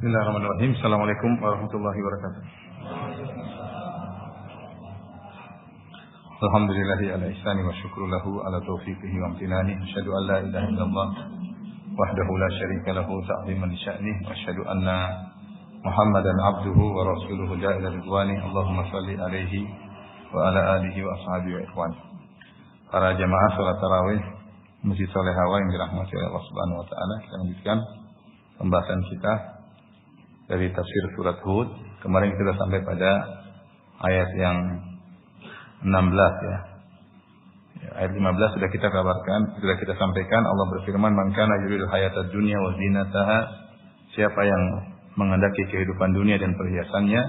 Bismillahirrahmanirrahim. Assalamualaikum warahmatullahi wabarakatuh. Alhamdulillahi ala ihsani wa syukru lahu ala taufiqihi wa amtinani. Asyhadu an la ilaha illallah wahdahu la syarika lahu ta'ziman li sya'nih wa asyhadu anna Muhammadan abduhu wa rasuluhu ja'ila ridwani. Allahumma shalli alaihi wa ala alihi wa ashabihi wa ikhwan. Para jamaah salat tarawih Masjid Solehawa yang dirahmati oleh Allah Subhanahu wa taala, kita lanjutkan pembahasan kita dari tafsir surat Hud. Kemarin kita sampai pada ayat yang 16 ya. Ayat 15 sudah kita kabarkan, sudah kita sampaikan. Allah berfirman, "Man kana yuridul hayatad dunya wa zinataha." Siapa yang menghendaki kehidupan dunia dan perhiasannya,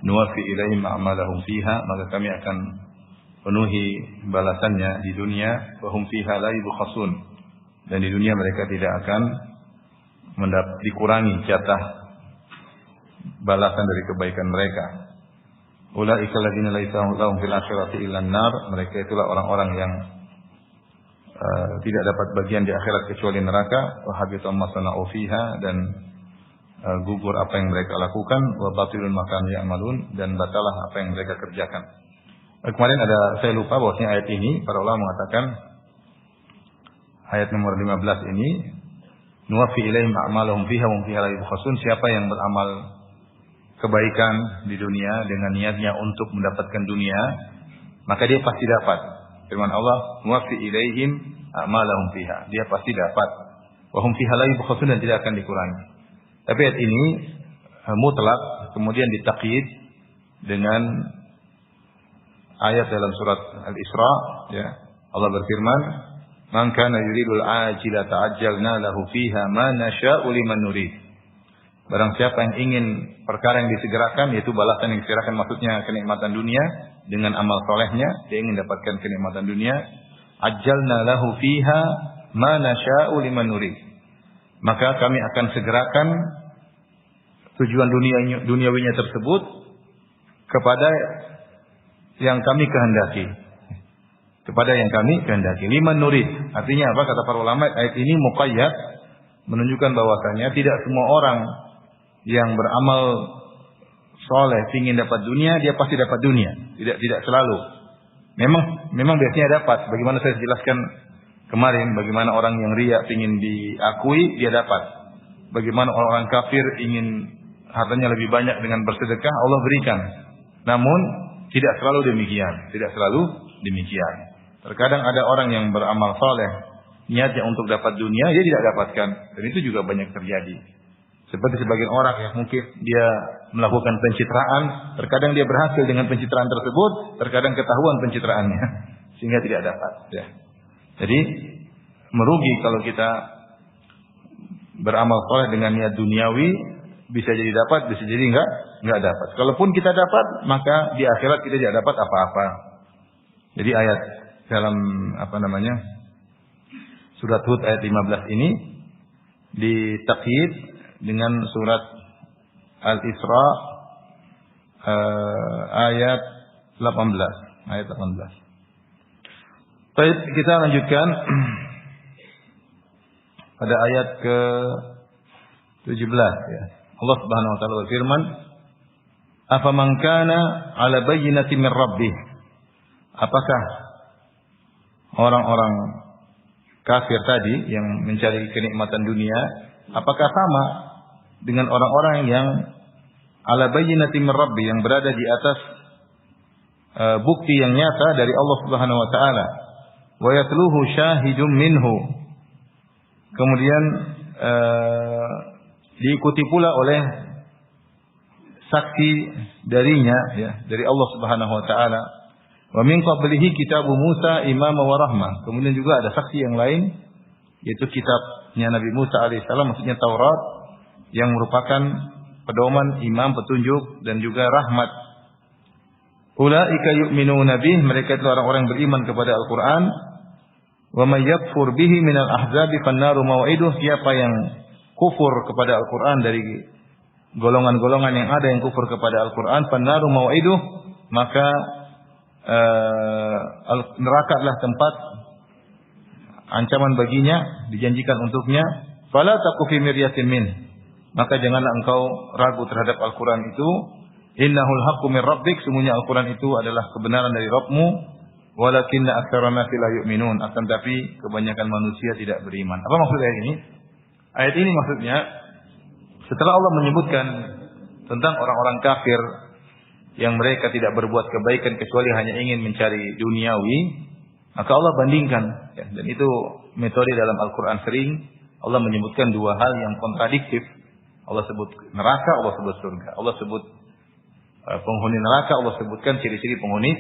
nuwaffi ilaihim a'malahum fiha, maka kami akan penuhi balasannya di dunia, wa hum fiha la yubkhasun. Dan di dunia mereka tidak akan dikurangi jatah balasan dari kebaikan mereka. Ulaika alladziina laisa lahum fil akhirati illa an-nar. Mereka itulah orang-orang yang tidak dapat bagian di akhirat kecuali neraka. Wa habita ma sana'u fiha, dan gugur apa yang mereka lakukan. Wa batilun ma kanu ya'malun, dan batalah apa yang mereka kerjakan. Kemarin saya lupa bahwasanya ayat ini para ulama mengatakan ayat nomor 15 ini, nuwaffi ilaihim a'malahum fiha wa hum fiha la yubkhasun. Siapa yang beramal kebaikan di dunia dengan niatnya untuk mendapatkan dunia, maka dia pasti dapat. Firman Allah, nuwaffi ilaihim a'malahum fiha. Dia pasti dapat. Wa hum fiha la yubkhasun, dan tidak akan dikurangi. Tapi ayat ini mutlak, kemudian ditakyid dengan ayat dalam surat Al-Isra, ya. Allah berfirman, "Man kana yuridul ajila ta'ajjalna lahu fiha ma nasha'u liman nurid." Barang siapa yang ingin perkara yang disegerakan, yaitu balasan yang disegerakan, maksudnya kenikmatan dunia dengan amal solehnya, dia ingin dapatkan kenikmatan dunia, ajjalna lahu fiha ma nasha'u liman nurid. Maka kami akan segerakan tujuan duniawinya tersebut kepada yang kami kehendaki. Kepada yang kami kehendaki. Liman nurid. Artinya apa? Kata para ulama, ayat ini muqayyad, menunjukkan bahwasanya tidak semua orang yang beramal soleh ingin dapat dunia, dia pasti dapat dunia. Tidak selalu. Memang biasanya dapat. Bagaimana saya jelaskan kemarin, bagaimana orang yang riya ingin diakui, dia dapat. Bagaimana orang kafir ingin hartanya lebih banyak dengan bersedekah, Allah berikan. Namun tidak selalu demikian. Terkadang ada orang yang beramal soleh, niatnya untuk dapat dunia, dia tidak dapatkan. Dan itu juga banyak terjadi. Seperti sebagian orang yang mungkin dia melakukan pencitraan, terkadang dia berhasil dengan pencitraan tersebut, terkadang ketahuan pencitraannya, sehingga tidak dapat. Ya. Jadi merugi kalau kita beramal soleh dengan niat duniawi, bisa jadi dapat, bisa jadi enggak dapat. Kalaupun kita dapat, maka di akhirat kita tidak dapat apa-apa. Jadi ayat dalam surat Hud ayat 15 ini ditakyid dengan surat Al-Isra ayat 18. Baik, kita lanjutkan pada ayat ke-17 ya. Allah Subhanahu wa taala berfirman, "Afaman kana 'ala bayyinatin min rabbih." Apakah orang-orang kafir tadi yang mencari kenikmatan dunia, apakah sama dengan orang-orang yang 'ala bayyinatin min rabbih, yang berada di atas bukti yang nyata dari Allah Subhanahu wa taala, wa yatluhu syahidun minhu, kemudian diikuti pula oleh saksi darinya, ya, dari Allah Subhanahu wa taala. Wa min qablihi kitabu Musa imama wa rahmah. Kemudian juga ada saksi yang lain, yaitu kitabnya Nabi Musa alaihissalam, maksudnya Taurat, yang merupakan pedoman, imam, petunjuk, dan juga rahmat. Ulaika yu'minuna bih, mereka itu orang-orang yang beriman kepada Al-Qur'an. Wa may yakfur bihi minal ahzabi fannaru maw'iduh. Siapa yang kufur kepada Al-Qur'an dari golongan-golongan yang ada yang kufur kepada Al-Qur'an, fannaru maw'iduh, maka neraka adalah tempat ancaman baginya, dijanjikan untuknya. Fala taku fi miryatin min. maka janganlah engkau ragu terhadap Al-Quran itu. Innahul haqqu min rabbik, sungguhnya Al-Quran itu adalah kebenaran dari Rabbmu. Walakinna aktsarana la yu'minun, akan tapi kebanyakan manusia tidak beriman. Apa maksud ayat ini? Ayat ini maksudnya, setelah Allah menyebutkan tentang orang-orang kafir yang mereka tidak berbuat kebaikan kecuali hanya ingin mencari duniawi, maka Allah bandingkan, ya, dan itu metode dalam Al-Quran sering Allah menyebutkan dua hal yang kontradiktif. Allah sebut neraka, Allah sebut surga. Allah sebut penghuni neraka, Allah sebutkan ciri-ciri penghuni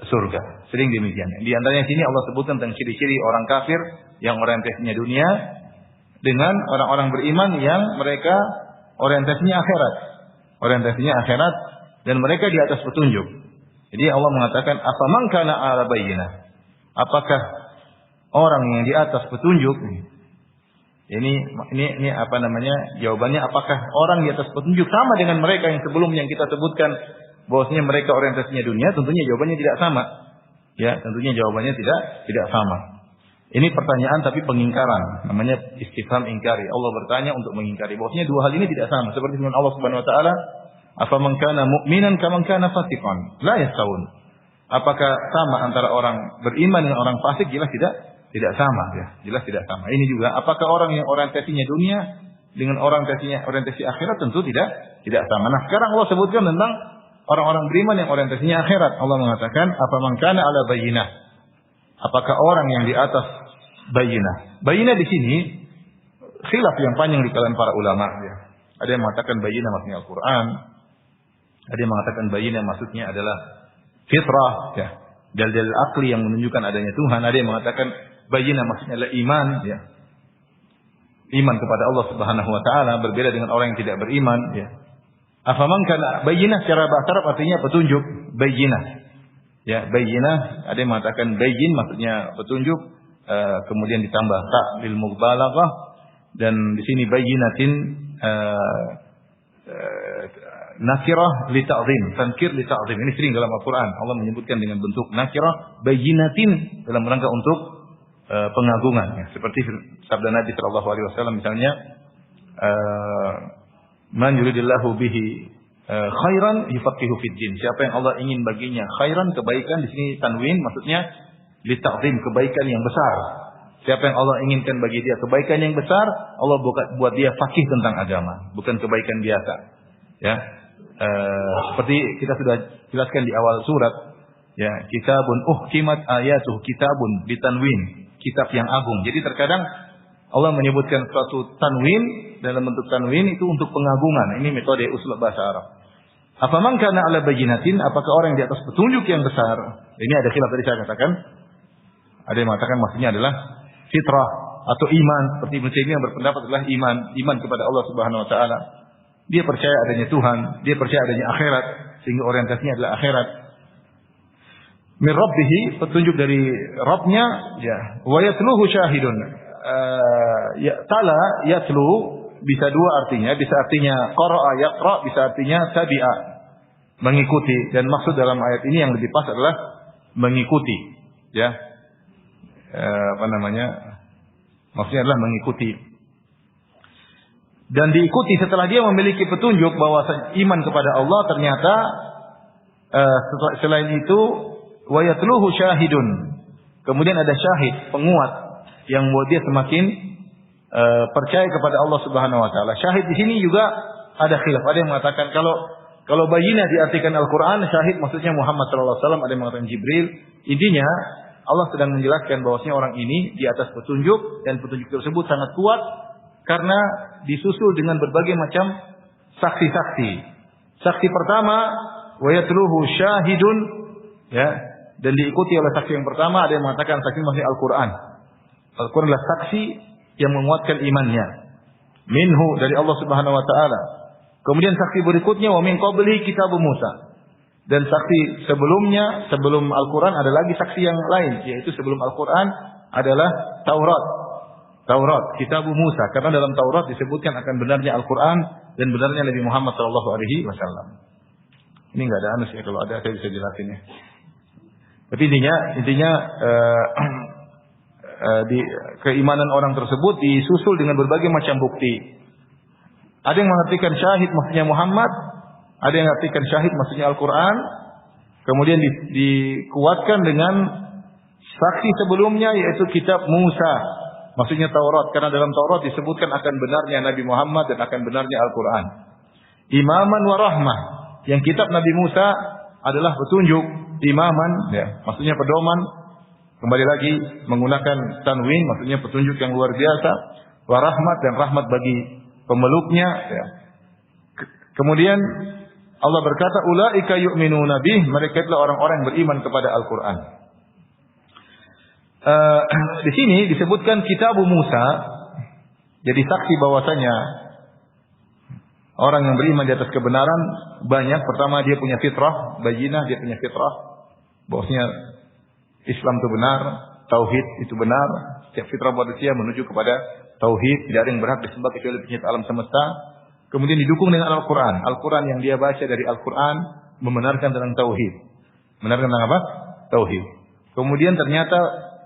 surga. Sering demikian. Di antaranya sini Allah sebutkan tentang ciri-ciri orang kafir yang orientasinya dunia dengan orang-orang beriman yang mereka orientasinya akhirat. Orientasinya akhirat dan mereka di atas petunjuk. Jadi Allah mengatakan afaman kana ala bayyinah. Apakah orang yang di atas petunjuk? Ini apa namanya? Jawabannya apakah orang di atas petunjuk sama dengan mereka yang sebelumnya yang kita sebutkan bahwasanya mereka orientasinya dunia? Tentunya jawabannya tidak sama. Ya, tentunya jawabannya tidak sama. Ini pertanyaan tapi pengingkaran, namanya istifham ingkari. Allah bertanya untuk mengingkari bahwasanya dua hal ini tidak sama. Seperti firman Allah Subhanahu wa taala, "Afaman kana mu'minan kaman kana fasiqan, la yastawun." Apakah sama antara orang beriman dengan orang fasik? Jelas tidak sama, ya. Jelas tidak sama. Ini juga apakah orang yang orientasinya dunia dengan orientasi akhirat? Tentu tidak sama. Nah, sekarang Allah sebutkan tentang orang-orang beriman yang orientasinya akhirat. Allah mengatakan, "Afaman kana ala bayyinah." Apakah orang yang di atas bayyinah? Bayyinah di sini khilaf yang panjang di kalangan para ulama, ya. Ada yang mengatakan bayyinah maksudnya Al-Qur'an. Ada yang mengatakan bayyinah maksudnya adalah fitrah, ya. Dalil akli yang menunjukkan adanya Tuhan. Ada yang mengatakan bayyinah maksudnya adalah iman, ya. Iman kepada Allah Subhanahu wa taala berbeda dengan orang yang tidak beriman, ya. Afaman kana bayyinah secara bahasa Arab artinya petunjuk, bayyinah. Ya, bayyinah, ada yang mengatakan bayyin maksudnya petunjuk, kemudian ditambah ta lil mubalaghah, dan di sini bayyinatin nakirah li ta'zim, tankir li ta'zim. Ini sering dalam Al-Qur'an Allah menyebutkan dengan bentuk nakirah, bayyinatin dalam rangka untuk pengagungan, ya. Seperti sabda Nabi sallallahu alaihi wasallam misalnya, man yuridillahu bihi khairan yufaqihu fid din. Siapa yang Allah ingin baginya khairan, kebaikan, di sini tanwin maksudnya li ta'zim, kebaikan yang besar. Siapa yang Allah inginkan bagi dia kebaikan yang besar, Allah buat dia faqih tentang agama, bukan kebaikan biasa. Ya. Seperti kita sudah jelaskan di awal surat, ya, kitabun uhkimat ayatuh, kitabun bitanwin, kitab yang agung. Jadi terkadang Allah menyebutkan suatu tanwin dalam bentuk tanwin itu untuk pengagungan. Ini metode usul bahasa Arab. Afaman kana ala bayyinatin, apakah orang yang di atas petunjuk yang besar? Ini ada khilaf tadi saya katakan. Ada yang mengatakan maksudnya adalah fitrah atau iman. Seperti Ibnu Taimiyah berpendapat adalah iman kepada Allah Subhanahu wa taala. Dia percaya adanya Tuhan, dia percaya adanya akhirat, sehingga orientasinya adalah akhirat. Min rabbihi, petunjuk dari Rabbnya, ya. Wa yatluhu syahidun. Tala yatlu bisa dua artinya, bisa artinya qara'a yaqra, bisa artinya tabi'a, mengikuti. Dan maksud dalam ayat ini yang lebih pas adalah mengikuti, ya. Maksudnya adalah mengikuti. Dan diikuti setelah dia memiliki petunjuk bahwa iman kepada Allah, ternyata selain itu wa yatluhu syahidun. Kemudian ada syahid, penguat yang membuat dia semakin percaya kepada Allah Subhanahu wa taala. Syahid di sini juga ada khilaf. Ada yang mengatakan kalau bayyinah diartikan Al-Qur'an, syahid maksudnya Muhammad sallallahu alaihi wasallam, ada yang mengatakan Jibril. Intinya Allah sedang menjelaskan bahwasanya orang ini di atas petunjuk, dan petunjuk tersebut sangat kuat karena disusul dengan berbagai macam saksi-saksi. Saksi pertama wa yatluhu syahidun, ya, dan diikuti oleh saksi yang pertama. Ada yang mengatakan saksi maksudnya Al-Qur'an. Al-Qur'an adalah saksi yang menguatkan imannya. Minhu, dari Allah Subhanahu wa taala. Kemudian saksi berikutnya wa min qablihi kitab Musa. Dan saksi sebelumnya, sebelum Al-Qur'an ada lagi saksi yang lain, yaitu sebelum Al-Qur'an adalah Taurat, kitab Musa. Karena dalam Taurat disebutkan akan benarnya Al-Qur'an dan benarnya Nabi Muhammad sallallahu alaihi wasallam. Ini enggak ada anus ya, kalau ada saya bisa jelasin ya. Tapi intinya di keimanan orang tersebut disusul dengan berbagai macam bukti. Ada yang mengartikan syahid maksudnya Muhammad, ada yang mengartikan syahid maksudnya Al-Quran. Kemudian dikuatkan dengan saksi sebelumnya yaitu kitab Musa, maksudnya Taurat, karena dalam Taurat disebutkan akan benarnya Nabi Muhammad dan akan benarnya Al-Quran. Imaman wa rahmah, yang kitab Nabi Musa adalah petunjuk, imaman ya, maksudnya pedoman, kembali lagi menggunakan tanwin, maksudnya petunjuk yang luar biasa, wa rahmat, dan rahmat bagi pemeluknya ya. Kemudian Allah berkata, ulaika yu'minuna bih, mereka itulah orang-orang yang beriman kepada Al-Quran. Di sini disebutkan kitab Musa, jadi saksi bahwasanya orang yang beriman di atas kebenaran banyak. Pertama, dia punya fitrah, bayinah, dia punya fitrah bahwasanya Islam itu benar, tauhid itu benar. Setiap fitrah manusia menuju kepada tauhid, tidak ada yang berhak disembah kecuali pencipta alam semesta. Kemudian didukung dengan Al-Quran. Al-Quran yang dia baca dari Al-Quran membenarkan tentang tauhid. Benarkan tentang apa? Tauhid. Kemudian ternyata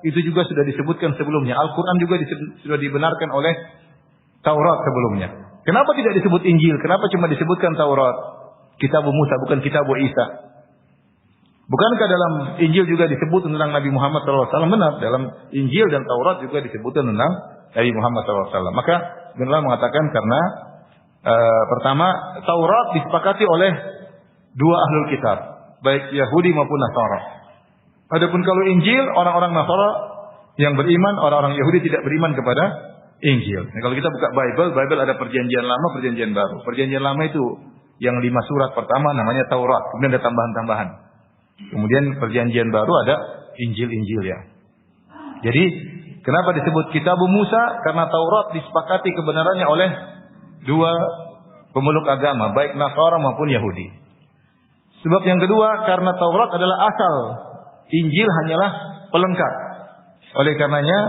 itu juga sudah disebutkan sebelumnya. Al-Quran juga sudah dibenarkan oleh Taurat sebelumnya. Kenapa tidak disebut Injil? Kenapa cuma disebutkan Taurat? Kitab Musa, bukan Kitab Isa. Bukankah dalam Injil juga disebut tentang Nabi Muhammad SAW? Benar, dalam Injil dan Taurat juga disebutkan tentang Nabi Muhammad SAW. Maka benar mengatakan karena pertama, Taurat disepakati oleh dua ahlul kitab, baik Yahudi maupun Nasara. Adapun kalau Injil, orang-orang Nasara yang beriman, orang-orang Yahudi tidak beriman kepada Injil. Nah, kalau kita buka Bible ada perjanjian lama, perjanjian baru. Perjanjian lama itu yang 5 surat pertama namanya Taurat, kemudian ada tambahan-tambahan. Kemudian perjanjian baru ada Injil ya. Jadi kenapa disebut Kitab Musa? Karena Taurat disepakati kebenarannya oleh dua pemeluk agama, baik Nasara maupun Yahudi. Sebab yang kedua, karena Taurat adalah asal, Injil hanyalah pelengkap. Oleh karenanya,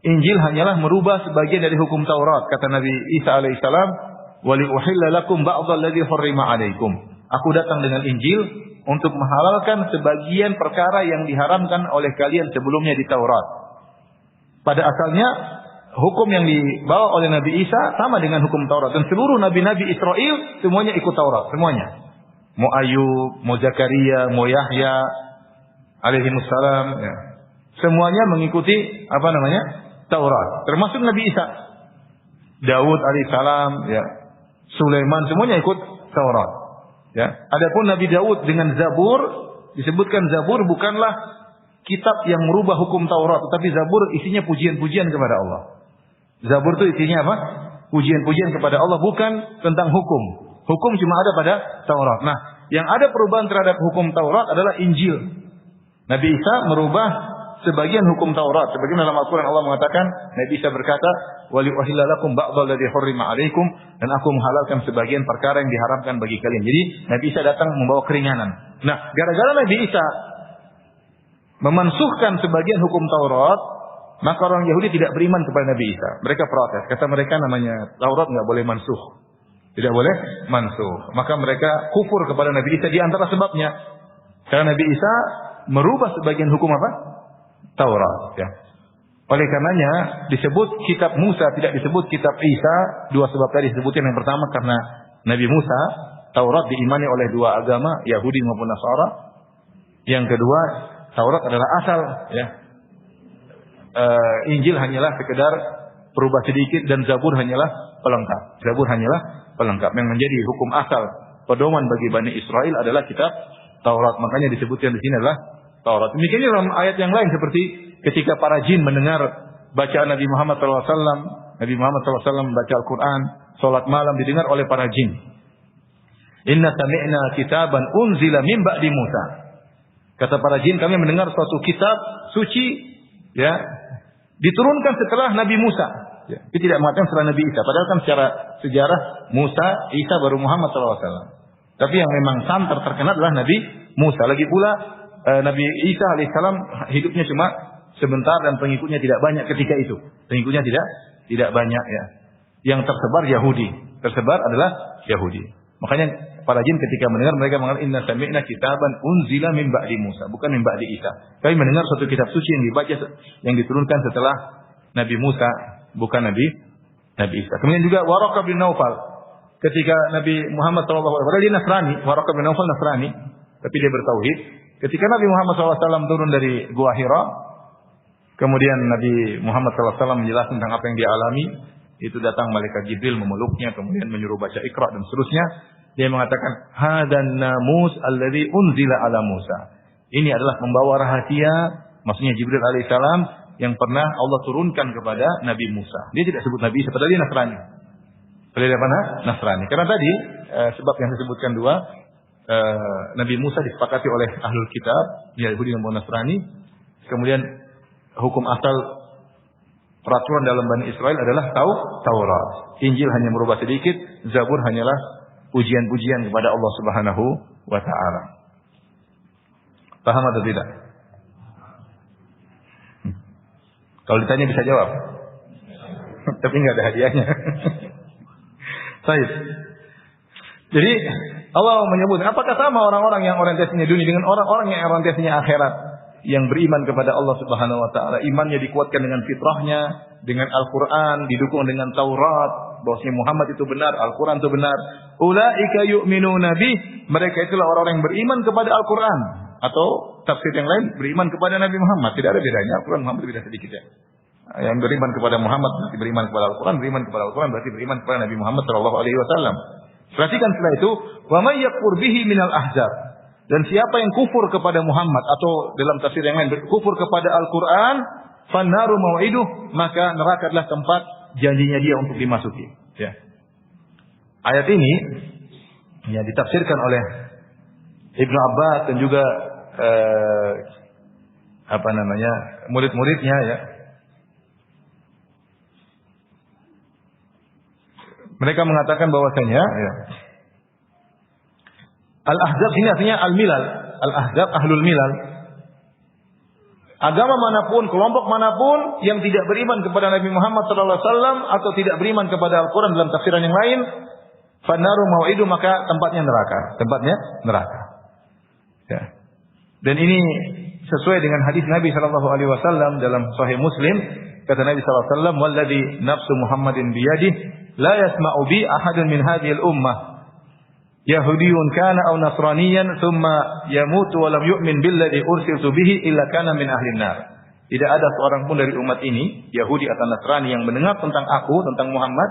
Injil hanyalah merubah sebagian dari hukum Taurat. Kata Nabi Isa alaihissalam, "Wa li uhilla lakum ba'dal ladzi harrama 'alaikum." Aku datang dengan Injil untuk menghalalkan sebagian perkara yang diharamkan oleh kalian sebelumnya di Taurat. Pada asalnya hukum yang dibawa oleh Nabi Isa sama dengan hukum Taurat, dan seluruh nabi-nabi Israel semuanya ikut Taurat, semuanya. Mau Ayub, mau Zakaria, mau Yahya alaihimussalam ya. Semuanya mengikuti Taurat, termasuk Nabi Isa. Daud alaihissalam ya. Sulaiman semuanya ikut Taurat. Ya. Adapun Nabi Daud dengan Zabur, disebutkan Zabur bukanlah kitab yang merubah hukum Taurat, tetapi Zabur isinya pujian-pujian kepada Allah. Zabur itu isinya apa? Pujian-pujian kepada Allah, bukan tentang hukum. Hukum cuma ada pada Taurat. Nah, yang ada perubahan terhadap hukum Taurat adalah Injil. Nabi Isa merubah sebagian hukum Taurat. Sebagian dalam Al-Quran Allah mengatakan, Nabi Isa berkata, "Wa li uhilla lakum ba'dal ladzi harrama 'alaikum," dan aku menghalalkan sebagian perkara yang diharamkan bagi kalian. Jadi Nabi Isa datang membawa keringanan. Nah, gara-gara Nabi Isa memansuhkan sebagian hukum Taurat, maka orang Yahudi tidak beriman kepada Nabi Isa. Mereka protes. Kata mereka, namanya Taurat nggak boleh mansuh. Tidak boleh mansuh. Maka mereka kufur kepada Nabi Isa di antara sebabnya. Karena Nabi Isa merubah sebagian hukum apa? Taurat. Ya. Oleh karenanya disebut kitab Musa, tidak disebut kitab Isa. Dua sebab tadi disebutkan. Yang pertama karena Nabi Musa, Taurat diimani oleh dua agama, Yahudi maupun Nasara. Yang kedua, Taurat adalah asal. Ya. Injil hanyalah sekedar berubah sedikit, dan Zabur hanyalah pelengkap. Zabur hanyalah pelengkap. Yang menjadi hukum asal, pedoman bagi Bani Israel adalah kitab Taurat. Makanya disebutkan di sini adalah Taurat. Demikian dalam ayat yang lain, seperti ketika para jin mendengar bacaan Nabi Muhammad SAW. Nabi Muhammad SAW membaca Al-Quran, sholat malam didengar oleh para jin. Inna sami'na kitaban unzila min ba'di Musa. Kata para jin, kami mendengar suatu kitab suci, ya, diturunkan setelah Nabi Musa. Ya. Dia tidak mengatakan setelah Nabi Isa. Padahal kan secara sejarah Musa, Isa baru Muhammad SAW. Tapi yang memang santer terkenal adalah Nabi Musa. Lagi pula Nabi Isa alaihissalam hidupnya cuma sebentar dan pengikutnya tidak banyak ketika itu. Pengikutnya tidak banyak ya. Yang tersebar Yahudi. Tersebar adalah Yahudi. Makanya para jin ketika mendengar, mereka mengatakan inna sami'na kitaban unzila min ba'di Musa, bukan min ba'di Isa. Kami mendengar suatu kitab suci yang dibaca, yang diturunkan setelah Nabi Musa, bukan Nabi Nabi Isa. Kemudian juga Waraqah bin Naufal. Ketika Nabi Muhammad SAW, dia Nasrani, Waraqah bin Naufal Nasrani, tapi dia bertauhid. Ketika Nabi Muhammad SAW turun dari Gua Hira, kemudian Nabi Muhammad SAW menjelaskan tentang apa yang dia alami, itu datang malaikat Jibril memeluknya, kemudian menyuruh baca Iqra dan seterusnya. Dia mengatakan, hadan namus alladzi unzila ala Musa. Ini adalah membawa rahasia, maksudnya Jibril alaihissalam yang pernah Allah turunkan kepada Nabi Musa. Dia tidak sebut Nabi Isa, padahal dia Nasrani. Padahal dia mana? Nasrani. Karena tadi sebab yang saya sebutkan dua, Nabi Musa disepakati oleh ahlul kitab, Yahudi dan Nasrani. Kemudian hukum asal peraturan dalam Bani Israel adalah Taurat. Injil hanya merubah sedikit, Zabur hanyalah pujian-pujian kepada Allah Subhanahu wa taala. Paham atau tidak? Kalau ditanya bisa jawab. Tapi enggak ada hadiahnya. Baik. Jadi Allah menyebut apakah sama orang-orang yang orientasinya dunia dengan orang-orang yang orientasinya akhirat, yang beriman kepada Allah Subhanahu wa taala, imannya dikuatkan dengan fitrahnya, dengan Al-Qur'an, didukung dengan Taurat, bahwasanya Muhammad itu benar, Al-Qur'an itu benar. Ulaika yu'minuna bih, mereka itulah orang-orang yang beriman kepada Al-Qur'an, atau tafsir yang lain beriman kepada Nabi Muhammad. Tidak ada bedanya, Al-Qur'an Muhammad beda sedikit ya. Yang beriman kepada Muhammad berarti beriman kepada Al-Qur'an, beriman kepada Al-Qur'an berarti beriman kepada Nabi Muhammad sallallahu alaihi wasallam. Perhatikan setelah itu, wa may yakfur bihi minal ahzab. Dan siapa yang kufur kepada Muhammad, atau dalam tafsir yang lain kufur kepada Al-Qur'an, fannaru mau'iduh, maka neraka adalah tempat janjinya dia untuk dimasuki. Ya. Ayat ini ya ditafsirkan oleh Ibnu Abbas dan juga murid-muridnya ya. Mereka mengatakan bahwasanya ya, Al-Ahzab ini artinya Al-Milal. Al-Ahzab Ahlul Milal. Agama manapun, kelompok manapun yang tidak beriman kepada Nabi Muhammad SAW atau tidak beriman kepada Al-Quran dalam tafsiran yang lain, fannaru mau'idu, maka tempatnya neraka. Tempatnya neraka. Ya. Dan ini sesuai dengan hadis Nabi SAW dalam Sahih Muslim. Kata Nabi SAW, "Walladzi nafsu Muhammadin biyadih, la yasma'u bi ahadun min hadhil ummah. Yahudiyun kana aw nasraniyan thumma yamutu wa lam yu'min billadzi ursiltu bihi illa kana min ahlin nar." Tidak ada seorang pun dari umat ini, Yahudi atau Nasrani, yang mendengar tentang aku, tentang Muhammad,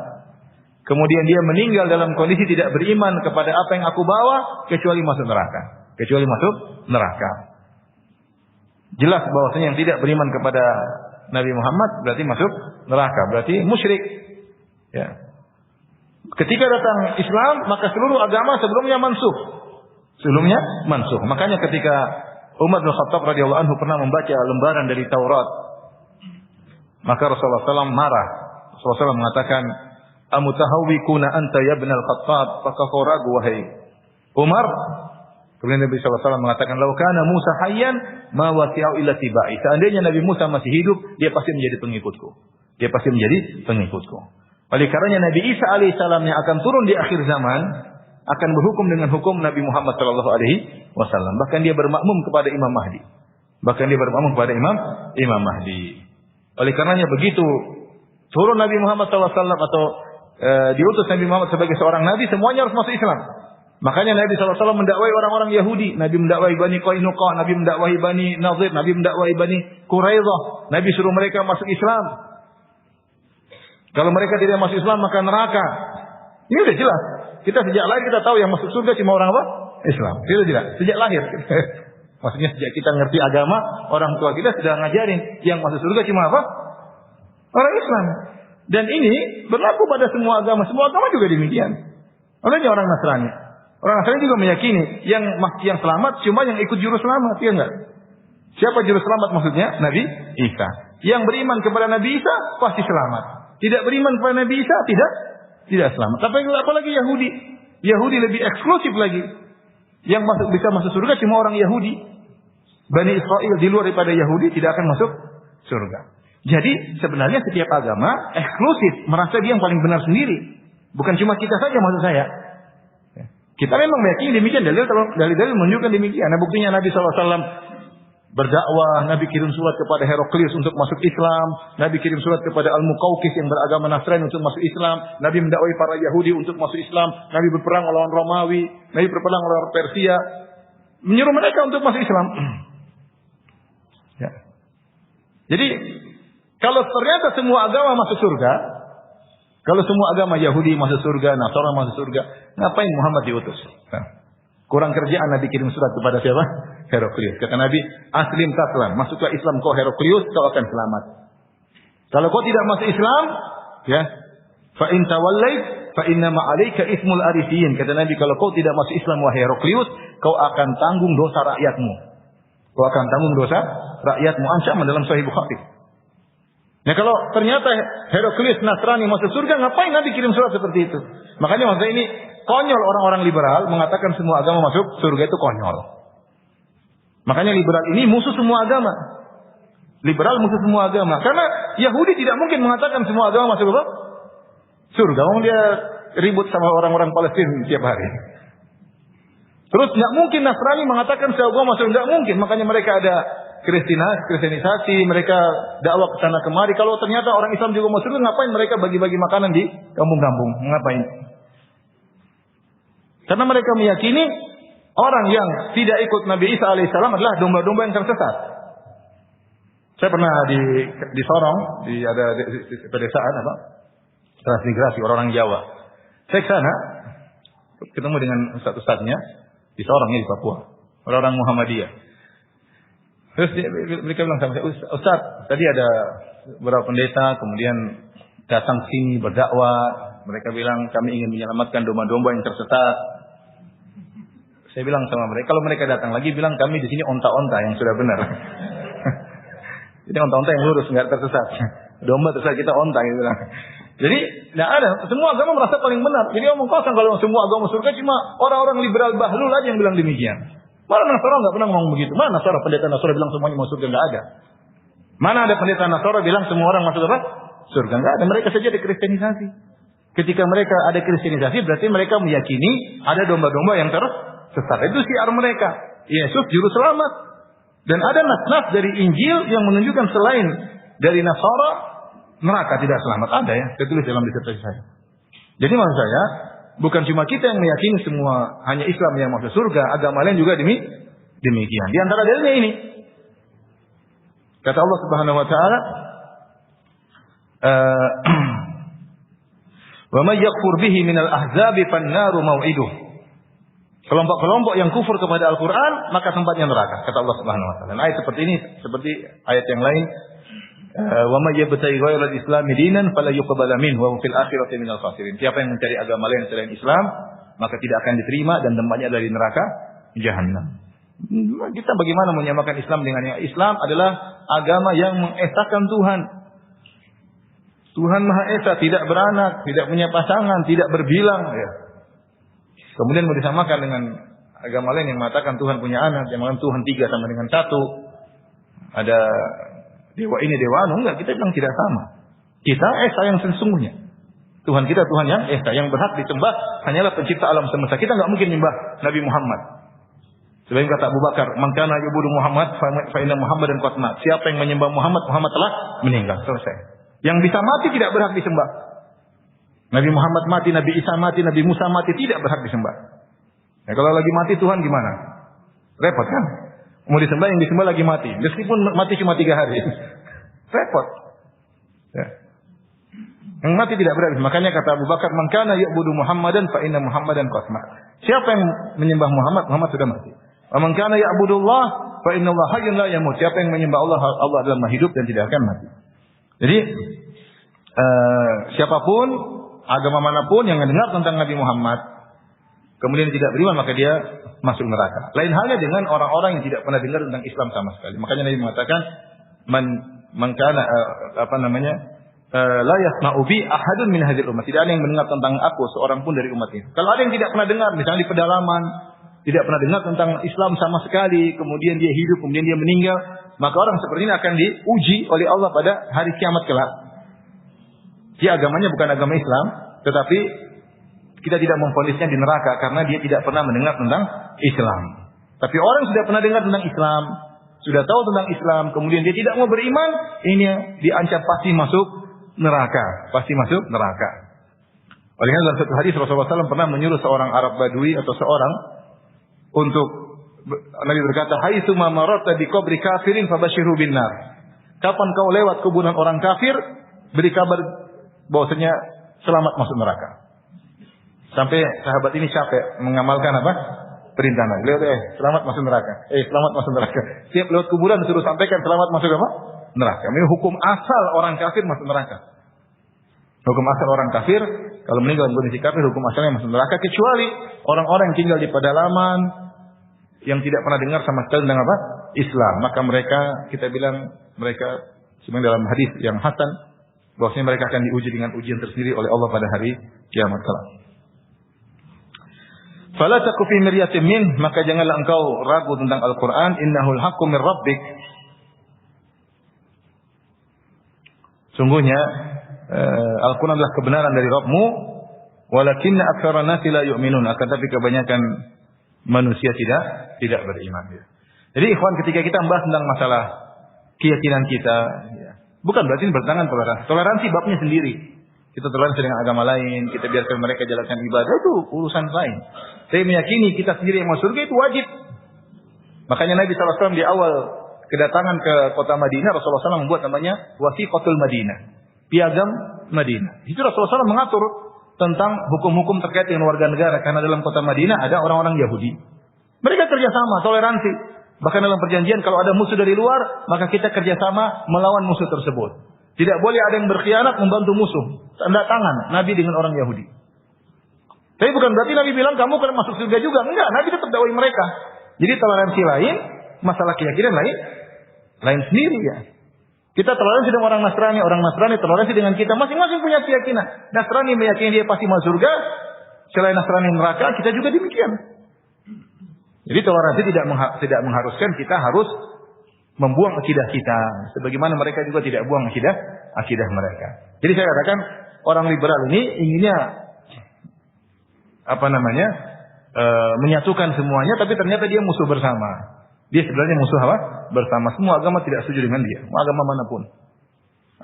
kemudian dia meninggal dalam kondisi tidak beriman kepada apa yang aku bawa, kecuali masuk neraka. Kecuali masuk neraka. Jelas bahwasanya yang tidak beriman kepada Nabi Muhammad berarti masuk neraka, berarti musyrik. Ya. Ketika datang Islam, maka seluruh agama sebelumnya mansuh. Sebelumnya mansuh. Makanya ketika Umar bin Khattab radhiyallahu anhu pernah membaca lembaran dari Taurat, maka Rasulullah SAW marah. Rasulullah SAW mengatakan, "Amutahawwikuna anta ya ibn al-Khattab?" Fakau ragu wahai Umar. Kemudian Nabi SAW mengatakan, "Lau kana Musa hayyan ma wasi'u illa tibai." Seandainya Nabi Musa masih hidup, dia pasti menjadi pengikutku. Dia pasti menjadi pengikutku. Oleh karenanya Nabi Isa alaihissalam yang akan turun di akhir zaman akan berhukum dengan hukum Nabi Muhammad sallallahu alaihi wasallam. Bahkan dia bermakmum kepada Imam Mahdi. Imam Mahdi. Oleh karenanya begitu turun Nabi Muhammad sallallahu alaihi wasallam atau diutus Nabi Muhammad sebagai seorang nabi, semuanya harus masuk Islam. Makanya Nabi sallallahu alaihi wasallam mendakwai orang-orang Yahudi, Nabi mendakwai Bani Qainuqa, Nabi mendakwai Bani Nadir, Nabi mendakwai Bani Quraidah. Nabi suruh mereka masuk Islam. Kalau mereka tidak masuk Islam maka neraka. Ini sudah jelas. Kita sejak lahir kita tahu yang masuk surga cuma orang apa? Islam. Itu tidak. Sejak lahir. Maksudnya sejak kita ngerti agama, orang tua kita sudah ngajarin yang masuk surga cuma apa? Orang Islam. Dan ini berlaku pada semua agama. Semua agama juga demikian. Olehnya orang Nasrani. Orang Nasrani juga meyakini yang selamat cuma yang ikut juru selamat, ya enggak? Siapa juru selamat maksudnya? Nabi Isa. Yang beriman kepada Nabi Isa pasti selamat. Tidak beriman kepada Nabi Isa tidak selamat. Tapi apalagi Yahudi. Yahudi lebih eksklusif lagi. Yang bisa masuk surga cuma orang Yahudi. Bani Israel di luar daripada Yahudi tidak akan masuk surga. Jadi sebenarnya setiap agama eksklusif, merasa dia yang paling benar sendiri. Bukan cuma kita saja maksud saya. Kita memang meyakini demikian, dalil menunjukkan demikian. Nah, buktinya Nabi SAW berdakwah, Nabi kirim surat kepada Heraklius untuk masuk Islam, Nabi kirim surat kepada Al-Muqawqis yang beragama Nasrani untuk masuk Islam, Nabi mendakwai para Yahudi untuk masuk Islam, Nabi berperang melawan Romawi, Nabi berperang melawan Persia, menyuruh mereka untuk masuk Islam. Ya. Jadi kalau ternyata semua agama masuk surga, kalau semua agama Yahudi masuk surga, Nasara masuk surga, ngapain Muhammad diutus? Nah, kurang kerjaan Nabi kirim surat kepada siapa? Heraklius. Kata Nabi, aslim taslam, masuklah Islam kau Heraklius, kau akan selamat. Kalau kau tidak masuk Islam, ya, fa in tawallait fa inna ma 'alaika ismul arifin. Kata Nabi, kalau kau tidak masuk Islam wahai Heraklius, kau akan tanggung dosa rakyatmu. Kau akan tanggung dosa rakyatmu. Ancaman dalam Sahih Bukhari. Ya kalau ternyata Heraklius Nasrani masuk surga, ngapain Nabi kirim surat seperti itu? Makanya maksudnya ini konyol orang-orang liberal mengatakan semua agama masuk surga itu konyol. Makanya liberal ini musuh semua agama. Liberal musuh semua agama. Karena Yahudi tidak mungkin mengatakan semua agama masuk apa? Surga. Dia ribut sama orang-orang Palestina tiap hari. Terus nggak mungkin Nasrani mengatakan semua agama masuk, nggak mungkin. Makanya mereka ada Kristenisasi, mereka dakwah ke sana kemari. Kalau ternyata orang Islam juga masuk surga, ngapain mereka bagi-bagi makanan di kampung-kampung? Ngapain? Karena mereka meyakini orang yang tidak ikut Nabi Isa alaihissalam adalah domba-domba yang tersesat. Saya pernah di Sorong, ada di pedesaan apa? Transmigrasi orang-orang Jawa. Saya ke sana ketemu dengan ustaz-ustaznya di Sorong di Papua, orang-orang Muhammadiyah. Terus mereka bilang sama saya, Ustaz, tadi ada beberapa pendeta kemudian datang sini berdakwah. Mereka bilang kami ingin menyelamatkan domba-domba yang tersesat. Saya bilang sama mereka, kalau mereka datang lagi bilang kami di sini onta-onta yang sudah benar. Jadi onta-onta yang lurus nggak tersesat. Domba tersesat, kita onta gitu bilang. Jadi nggak ada, semua agama merasa paling benar. Jadi omong kosong kalau semua agama surga, cuma orang-orang liberal bahlul aja yang bilang demikian. Mana Nasara nggak pernah ngomong begitu. Mana Nasara, pendeta Nasara bilang semuanya masuk surga, nggak ada. Mana ada pendeta Nasara bilang semua orang masuk apa? Surga, nggak ada. Mereka saja dikristenisasi. Ketika mereka ada kristenisasi, berarti mereka meyakini ada domba-domba yang tersesat. Itu syiar mereka. Yesus juru selamat. Dan ada nas-nas dari Injil yang menunjukkan selain dari Nasara, neraka tidak selamat. Ada ya, tertulis dalam disertasi saya. Jadi maksud saya, bukan cuma kita yang meyakini semua hanya Islam yang masuk surga, agama lain juga demikian. Di antara dalilnya ini, kata Allah Subhanahu wa taala, "Wa may yakfur bihi minal ahzabi fan-naru maw'iduh." Kelompok-kelompok yang kufur kepada Al-Qur'an, maka tempatnya neraka, kata Allah Subhanahu wa taala. Ayat seperti ini seperti ayat yang lain, "Wa may yabtaghi ghairal islami dinan fala yuqbal minhu wa fil akhirati minal khasirin." Siapa yang mencari agama lain selain Islam, maka tidak akan diterima dan tempatnya adalah di neraka jahanam. Kita bagaimana menyamakan Islam dengan yang Islam adalah agama yang mengesahkan Tuhan. Tuhan Maha Esa, tidak beranak, tidak punya pasangan, tidak berbilang, ya. Kemudian mau disamakan dengan agama lain yang mengatakan Tuhan punya anak, yang mengatakan Tuhan 3 sama dengan 1. Ada dewa ini, dewa anu, enggak, kita bilang tidak sama. Kita Esa yang sesungguhnya. Tuhan kita Tuhan yang Esa, yang berhak disembah hanyalah pencipta alam semesta. Kita enggak mungkin menyembah Nabi Muhammad. Sebagaimana kata Abu Bakar, "Man kana ya'budu Muhammad fa inna Muhammadan qad mat." Siapa yang menyembah Muhammad, Muhammad telah meninggal. Selesai. Yang bisa mati tidak berhak disembah. Nabi Muhammad mati, Nabi Isa mati, Nabi Musa mati, tidak berhak disembah. Ya, kalau lagi mati Tuhan gimana? Repot kan? Mau disembah, yang disembah lagi mati. Meskipun mati cuma 3 hari. Repot. Ya. Yang mati tidak berhak. Makanya kata Abu Bakar, "Man kana ya'budu Muhammadan fa inna Muhammadan qad mat." Siapa yang menyembah Muhammad, Muhammad sudah mati. "Wa man kana ya'budullah fa inna Allah hayyun la yamut." Siapa yang menyembah Allah, Allah adalah Maha hidup dan tidak akan mati. Jadi siapapun, agama manapun yang mendengar tentang Nabi Muhammad kemudian tidak beriman, maka dia masuk neraka. Lain halnya dengan orang-orang yang tidak pernah dengar tentang Islam sama sekali. Makanya Nabi mengatakan, man kana la yasma'u bi ahadun min hadhil ummah. Tidak ada yang mendengar tentang aku seorang pun dari umat ini. Kalau ada yang tidak pernah dengar, misalnya di pedalaman, tidak pernah dengar tentang Islam sama sekali, kemudian dia hidup, kemudian dia meninggal, maka orang seperti ini akan diuji oleh Allah pada hari kiamat kelak. Dia agamanya bukan agama Islam, tetapi kita tidak memvonisnya di neraka karena dia tidak pernah mendengar tentang Islam. Tapi orang sudah pernah dengar tentang Islam, sudah tahu tentang Islam, kemudian dia tidak mau beriman, ini diancam pasti masuk neraka. Pasti masuk neraka. Oleh karena dalam satu hadis Rasulullah SAW pernah menyuruh seorang Arab Badui atau seorang untuk, Nabi berkata, "Haitsuma mararta bi qabri kafirin fabashshirhu binnar." Kapan kau lewat kuburan orang kafir, beri kabar bahwasanya selamat masuk neraka. Sampai sahabat ini capek mengamalkan apa? Perintah Nabi. Selamat masuk neraka. Selamat masuk neraka. Setiap lewat kuburan disuruh sampaikan selamat masuk apa? Neraka. Ini hukum asal orang kafir masuk neraka. Hukum asal orang kafir kalau meninggal dalam kondisi kafir, hukum asalnya masuk neraka, kecuali orang-orang yang tinggal di pedalaman yang tidak pernah dengar sama sekali tentang apa? Islam. Maka mereka, kita bilang mereka sebenarnya dalam hadis yang hasan bahwasanya mereka akan diuji dengan ujian tersendiri oleh Allah pada hari kiamat kelak. Fala taku fi miryatin min, maka janganlah engkau ragu tentang Al-Qur'an, innahul haqqu mir rabbik. Sungguhnya Al-Qur'an adalah kebenaran dari Rabbmu, walakinna aktsaran nasi la yu'minun, akan tapi kebanyakan manusia tidak beriman. Jadi ikhwan, ketika kita membahas tentang masalah keyakinan kita, bukan berarti bertentangan toleransi. Toleransi babnya sendiri. Kita toleransi dengan agama lain, kita biarkan mereka jalankan ibadah, itu urusan lain. Saya meyakini kita sendiri yang masuk surga itu wajib. Makanya Nabi SAW di awal kedatangan ke kota Madinah, Rasulullah SAW membuat namanya Wasiqatul Madinah, piagam Madinah. Itu Rasulullah SAW mengatur tentang hukum-hukum terkait dengan warga negara, karena dalam kota Madinah ada orang-orang Yahudi. Mereka kerjasama, toleransi. Bahkan dalam perjanjian kalau ada musuh dari luar, maka kita kerjasama melawan musuh tersebut. Tidak boleh ada yang berkhianat membantu musuh. Tanda tangan Nabi dengan orang Yahudi. Tapi bukan berarti Nabi bilang kamu akan masuk surga juga. Enggak, Nabi tetap dakwai mereka. Jadi toleransi lain, masalah keyakinan lain sendiri ya. Kita toleransi dengan orang Nasrani toleransi dengan kita. Masing-masing punya keyakinan. Nasrani meyakini dia pasti masuk surga. Selain Nasrani neraka, kita juga demikian. Jadi toleransi tidak mengharuskan kita harus membuang akidah kita, sebagaimana mereka juga tidak buang akidah mereka. Jadi saya katakan orang liberal ini inginnya menyatukan semuanya, tapi ternyata dia musuh bersama. Dia sebenarnya musuh apa? Bersama. Semua agama tidak setuju dengan dia, agama manapun.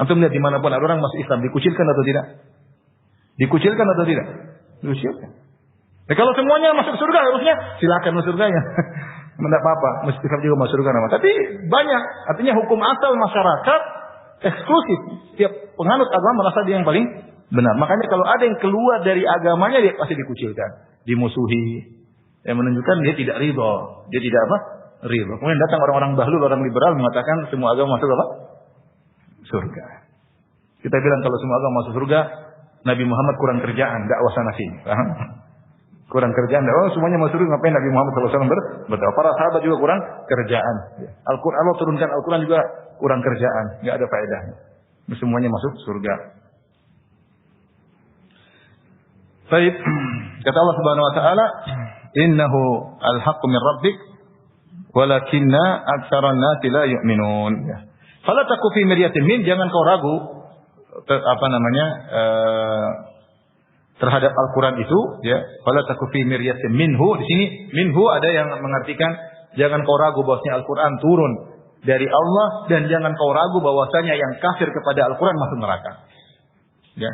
Antum lihat dimanapun ada orang masuk Islam, dikucilkan atau tidak? Dikucilkan atau tidak? Dikucilkan. Nah, kalau semuanya masuk surga, harusnya silakan masuk surga ya. Tidak apa-apa, mesti juga masuk surga nama. Tapi banyak, artinya hukum asal masyarakat eksklusif. Setiap penganut agama merasa dia yang paling benar. Makanya kalau ada yang keluar dari agamanya, dia pasti dikucilkan, dimusuhi. Yang menunjukkan dia tidak ridho. Dia tidak apa? Ridho. Kemudian datang orang-orang bahlul, orang liberal mengatakan semua agama masuk apa? Surga. Kita bilang kalau semua agama masuk surga, Nabi Muhammad kurang kerjaan, dakwah sana sini. Kurang kerjaan. Oh, semuanya masuk surga, ngapain Nabi Muhammad SAW berdakwah? Para sahabat juga kurang kerjaan. Al-Quran, Allah turunkan Al-Quran juga kurang kerjaan. Enggak ada faedahnya. Semuanya masuk surga. Baik. Kata Allah Subhanahu wa taala, "Innahu al-haqqu min rabbik, walakinna aktsaran nasi la yu'minun." Fala taku fi miryatin min, jangan kau ragu terhadap Al-Quran itu, ya. Fala taku fi miryatin minhu. Di sini minhu ada yang mengartikan jangan kau ragu bahwasanya Al-Quran turun dari Allah, dan jangan kau ragu bahwasanya yang kafir kepada Al-Quran masuk neraka. Ya.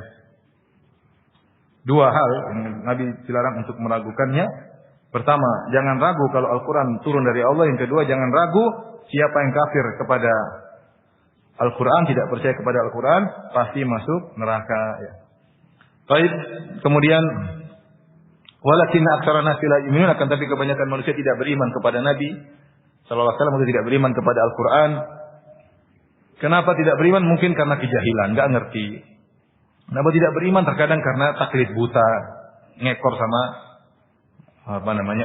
Dua hal yang Nabi dilarang untuk meragukannya. Pertama, jangan ragu kalau Al-Quran turun dari Allah. Yang kedua, jangan ragu siapa yang kafir kepada Al-Quran, tidak percaya kepada Al-Quran, pasti masuk neraka. Ya. Baik, kemudian walakinna aktsara nasi la yu'minun, akan tapi kebanyakan manusia tidak beriman kepada Nabi sallallahu alaihi wasallam, atau tidak beriman kepada Al-Qur'an. Kenapa tidak beriman? Mungkin karena kejahilan, enggak ngerti. Kenapa tidak beriman? Terkadang karena taklid buta, ngekor sama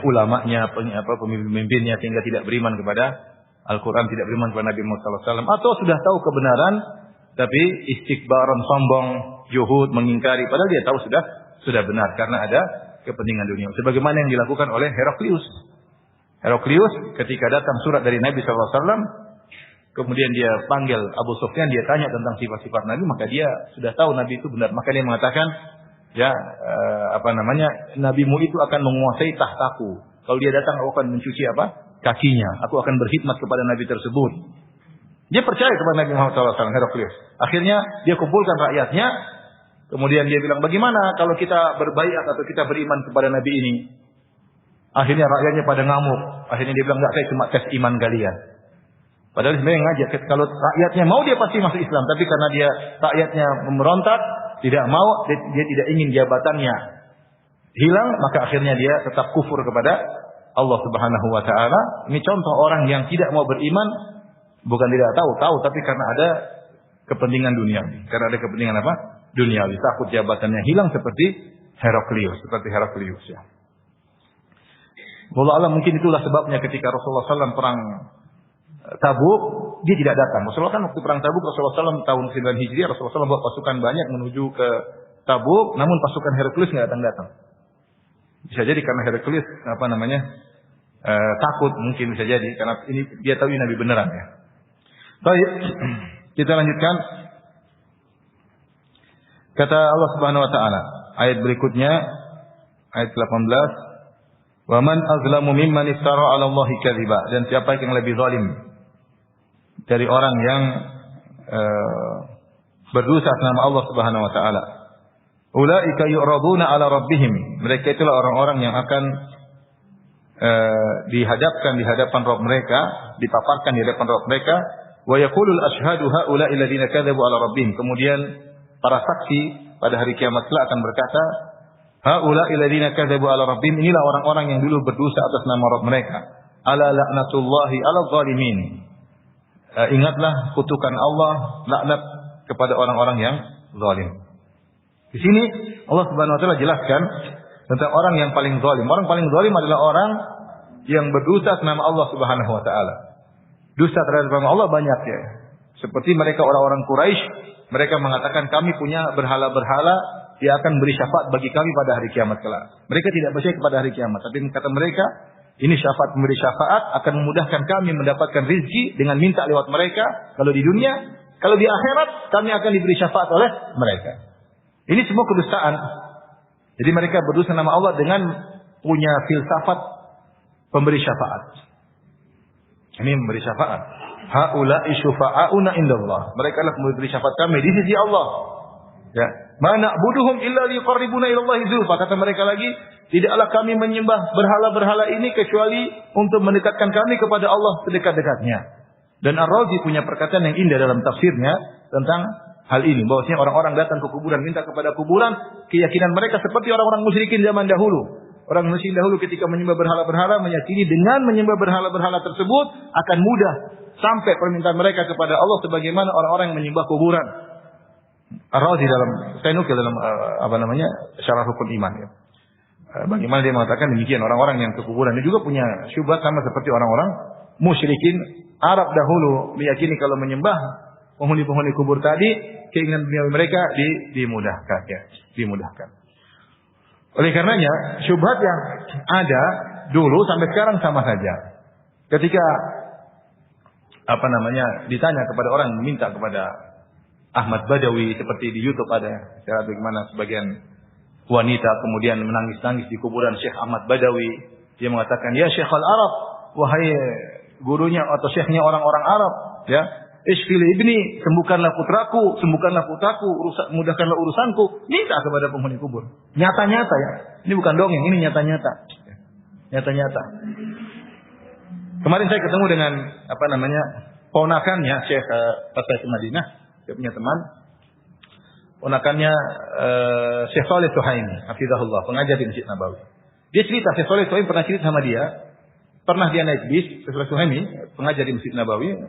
ulamanya, pemimpin-pemimpinnya, sehingga tidak beriman kepada Al-Qur'an, tidak beriman kepada Nabi Muhammad sallallahu alaihi wasallam, atau sudah tahu kebenaran tapi istikbaran, sombong, juhud, mengingkari, padahal dia tahu sudah benar karena ada kepentingan dunia. Sebagaimana yang dilakukan oleh Heraklius. Heraklius ketika datang surat dari Nabi SAW, kemudian dia panggil Abu Sufyan, dia tanya tentang sifat-sifat Nabi, maka dia sudah tahu Nabi itu benar. Maka dia mengatakan, Nabimu itu akan menguasai tahtaku. Kalau dia datang, aku akan mencuci kakinya. Aku akan berkhidmat kepada Nabi tersebut. Dia percaya kepada Nabi Muhammad SAW, Heraklius. Akhirnya dia kumpulkan rakyatnya. Kemudian dia bilang, bagaimana kalau kita berbaiat atau kita beriman kepada Nabi ini? Akhirnya rakyatnya pada ngamuk. Akhirnya dia bilang, enggak, saya cuma tes iman kalian. Padahal sebenarnya ngajak, kalau rakyatnya mau dia pasti masuk Islam. Tapi karena dia rakyatnya memberontak, tidak mau, dia tidak ingin jabatannya hilang, maka akhirnya dia tetap kufur kepada Allah Subhanahu wa taala. Ini contoh orang yang tidak mau beriman, bukan tidak tahu, tapi karena ada kepentingan duniawi. Karena ada kepentingan apa? Duniawi. Takut jabatannya hilang seperti Heraklius ya. Wallahu a'lam, mungkin itulah sebabnya ketika Rasulullah SAW perang Tabuk, dia tidak datang. Rasulullah kan waktu perang Tabuk, Rasulullah SAW tahun 9 Hijriah, Rasulullah SAW bawa pasukan banyak menuju ke Tabuk, namun pasukan Heraklius nggak datang. Bisa jadi karena Heraklius takut, mungkin bisa jadi karena ini dia tahu ini Nabi beneran ya. Baik, kita lanjutkan. Kata Allah Subhanahu wa taala, ayat berikutnya ayat 18, "Wa man azlamu mimman iftara 'ala Allahi kadhiba." Dan siapa yang lebih zalim dari orang yang berdosa atas nama Allah Subhanahu wa taala. Ulaika yu'raduna 'ala rabbihim. Mereka itulah orang-orang yang akan dihadapkan di hadapan Rabb mereka, dipaparkan di hadapan Rabb mereka, wa yaqulul asyhadu haula'i alladziina kadzabu 'ala rabbihim. Kemudian para saksi pada hari kiamat kelak akan berkata, haula'i alladziina kadzabu 'ala rabbihim. Inilah orang-orang yang dulu berdosa atas nama Rabb mereka. Ala la'natullahi 'alal zalimin. Ingatlah kutukan Allah, laknat kepada orang-orang yang zalim. Di sini Allah Subhanahu wa taala jelaskan tentang orang yang paling zalim. Orang paling zalim adalah orang yang berdosa atas nama Allah Subhanahu wa taala. Dosa terhadap nama Allah banyak ya. Seperti mereka orang-orang Quraisy, mereka mengatakan kami punya berhala-berhala yang akan beri syafaat bagi kami pada hari kiamat kelak. Mereka tidak percaya kepada hari kiamat, tapi kata mereka, ini syafaat memberi syafaat akan memudahkan kami mendapatkan rezeki dengan minta lewat mereka. Kalau di dunia, kalau di akhirat kami akan diberi syafaat oleh mereka. Ini semua kedustaan. Jadi mereka berdosa nama Allah dengan punya filsafat pemberi syafaat. Ini memberi syafaat. Haula'i syufa'auna indallah. Mereka adalah memberi syafaat kami di sisi Allah. Ya, ma na'buduhum illa liqarribuna ila Allah zulfa. Kata mereka lagi, tidaklah kami menyembah berhala-berhala ini kecuali untuk mendekatkan kami kepada Allah sedekat-dekatnya. Dan Ar-Razi punya perkataan yang indah dalam tafsirnya tentang hal ini, bahwasanya orang-orang datang ke kuburan minta kepada kuburan, keyakinan mereka seperti orang-orang musyrikin zaman dahulu. Orang musyrikin dahulu ketika menyembah berhala-berhala meyakini dengan menyembah berhala-berhala tersebut akan mudah sampai permintaan mereka kepada Allah sebagaimana orang-orang yang menyembah kuburan. Ar-Razi dalam saya nukil dalam syarah rukun iman ya. Bagaimana dia mengatakan demikian, orang-orang yang ke kuburan ini juga punya syubhat sama seperti orang-orang musyrikin Arab dahulu meyakini kalau menyembah penghuni-penghuni kubur tadi, keinginan dunia mereka dimudahkan ya, dimudahkan. Oleh karenanya, syubhat yang ada dulu sampai sekarang sama saja. Ketika ditanya kepada orang yang meminta kepada Ahmad Badawi seperti di YouTube ada, cara bagaimana sebagian wanita kemudian menangis-nangis di kuburan Syekh Ahmad Badawi. Dia mengatakan, "Ya Syekh al-Arab, wahai gurunya atau syekhnya orang-orang Arab, ya, Isfil ibni, sembuhkanlah putraku, mudahkanlah urusanku." Minta kepada penghuni kubur. Nyata-nyata ya. Ini bukan dongeng, ini nyata-nyata. Nyata-nyata. Kemarin saya ketemu dengan ponakannya Syekh pas saya ke Madinah, saya punya teman. Ponakannya Syekh Saleh Suhaimi, hafizahullah, pengajar di Masjid Nabawi. Dia cerita, Syekh Saleh Suhaimi pernah cerita sama dia, pernah dia naik bis, Syekh Saleh Suhaimi, pengajar di Masjid Nabawi,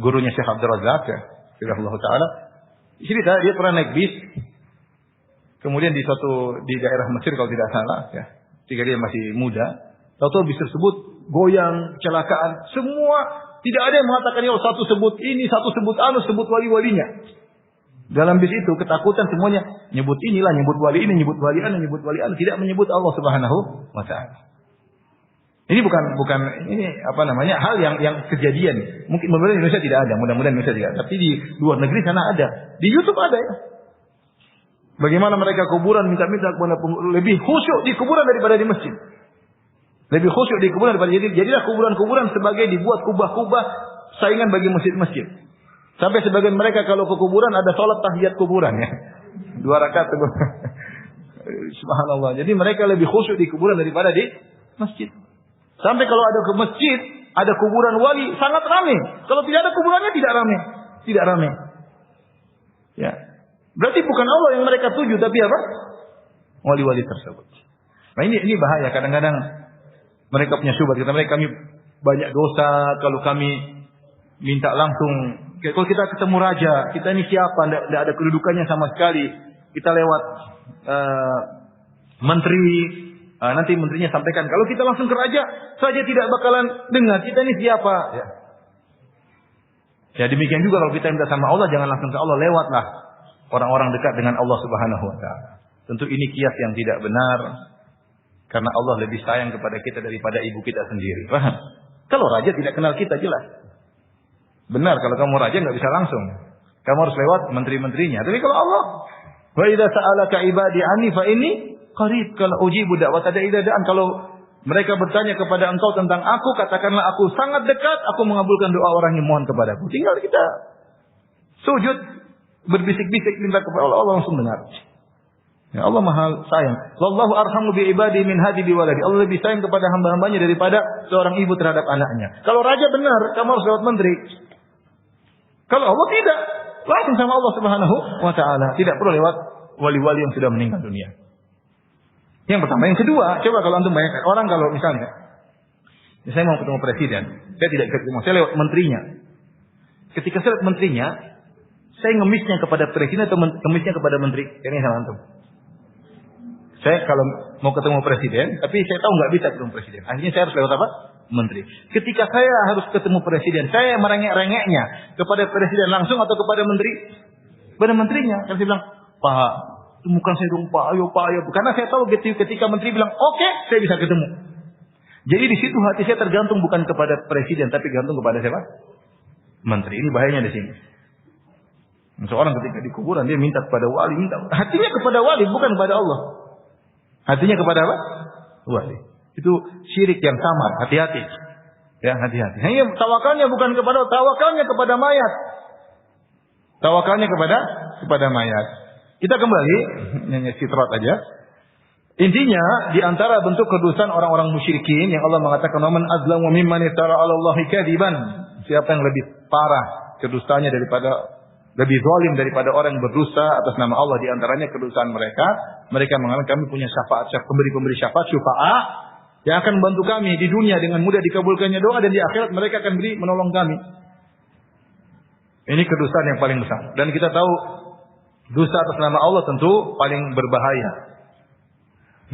gurunya Syekh Abdul Razak ya, hafizahullah taala. Cerita dia pernah naik bis, kemudian di daerah Mesir kalau tidak salah ya, ketika dia masih muda, tahu-tahu bis tersebut goyang, kecelakaan, semua tidak ada yang mengatakan ya satu sebut ini, satu sebut anu, sebut wali-walinya. Dalam bis itu ketakutan semuanya nyebut inilah, nyebut wali ini, nyebut wali anu, nyebut wali anu, tidak menyebut Allah Subhanahu wa taala. Ini bukan hal yang kejadian. Mungkin di Indonesia tidak ada, mudah-mudahan Indonesia tidak ada. Tapi di luar negeri sana ada. Di YouTube ada ya. Bagaimana mereka kuburan minta-minta kepada lebih khusyuk di kuburan daripada di masjid. Lebih khusyuk di kuburan daripada jadilah kuburan-kuburan sebagai dibuat kubah-kubah saingan bagi masjid-masjid. Sampai sebagian mereka kalau ke kuburan ada sholat tahiyat kuburan ya. 2 rakaat. Subhanallah. Jadi mereka lebih khusyuk di kuburan daripada di masjid. Sampai kalau ada ke masjid, ada kuburan wali, sangat ramai. Kalau tidak ada kuburannya tidak ramai. Tidak ramai. Ya. Berarti bukan Allah yang mereka tuju, tapi apa? Wali-wali tersebut. Nah ini bahaya. Kadang-kadang mereka punya syubhat. Kami banyak dosa kalau kami minta langsung. Kalau kita ketemu raja, kita ini siapa? Tidak ada kedudukannya sama sekali. Kita lewat menteri, nanti menterinya sampaikan. Kalau kita langsung ke raja, saja tidak bakalan dengar. Kita ini siapa? Ya demikian juga kalau kita minta sama Allah, jangan langsung ke Allah, lewatlah orang-orang dekat dengan Allah Subhanahu Wa Taala. Tentu ini kias yang tidak benar, karena Allah lebih sayang kepada kita daripada ibu kita sendiri. Paham? Kalau raja tidak kenal kita jelas. Benar kalau kamu raja nggak bisa langsung, kamu harus lewat menteri-menterinya. Tapi kalau Allah, wa idza sa'alaka ibadi anni fa inni qarib, kalau ujibu da'wata da'i idza da'an, kalau mereka bertanya kepada engkau tentang aku, katakanlah aku sangat dekat, aku mengabulkan doa orang yang mohon kepadaku. Tinggal kita sujud, berbisik-bisik minta kepada Allah, Allah langsung dengar. Ya Allah Maha sayang. Wallahu arhamu bi ibadi min hadi bi waladi. Allah lebih sayang kepada hamba-hambanya daripada seorang ibu terhadap anaknya. Kalau raja benar, kamu harus lewat menteri. Kalau Allah tidak, langsung sama Allah Subhanahu wa Ta'ala. Tidak perlu lewat wali-wali yang sudah meninggal dunia. Yang pertama. Yang kedua, coba kalau antum bayangkan. Orang kalau misalnya, saya mau ketemu presiden, saya tidak ketemu, saya lewat menterinya. Ketika saya lewat menterinya, saya ngemisnya kepada presiden atau ngemisnya kepada menteri? Ini sama antum. Saya kalau mau ketemu presiden, tapi saya tahu nggak bisa ketemu presiden. Akhirnya saya harus lewat apa? Menteri. Ketika saya harus ketemu presiden, saya merengek-rengeknya kepada presiden langsung atau kepada menteri? Kepada menterinya. Kan saya bilang, Pak, temukan saya dong Pak, ayo Pak, ayo. Karena saya tahu ketika menteri bilang, oke, saya bisa ketemu. Jadi di situ hati saya tergantung bukan kepada presiden, tapi gantung kepada siapa? Menteri. Ini bahayanya di sini. Seorang ketika di kuburan dia minta kepada wali, hatinya kepada wali bukan kepada Allah. Hatinya kepada apa? Wali. Itu syirik yang samar. Hati-hati. Ya, hati-hati. Hanya tawakalnya bukan kepada Allah, tawakalnya kepada mayat. Tawakalnya kepada mayat. Kita kembali nyanyi sitrat aja. Intinya di antara bentuk kedustaan orang-orang musyrikin yang Allah mengatakan man azlamu mimman iftara 'ala Allahi kadiban. Siapa yang lebih parah kedustaannya daripada lebih zalim daripada orang yang berdusta atas nama Allah, di antaranya kedustaan mereka. Mereka mengatakan kami punya syafaat, pemberi syafaat, syufa'a yang akan membantu kami di dunia dengan mudah dikabulkannya doa, dan di akhirat mereka akan beri menolong kami. Ini kedustaan yang paling besar. Dan kita tahu dusta atas nama Allah tentu paling berbahaya.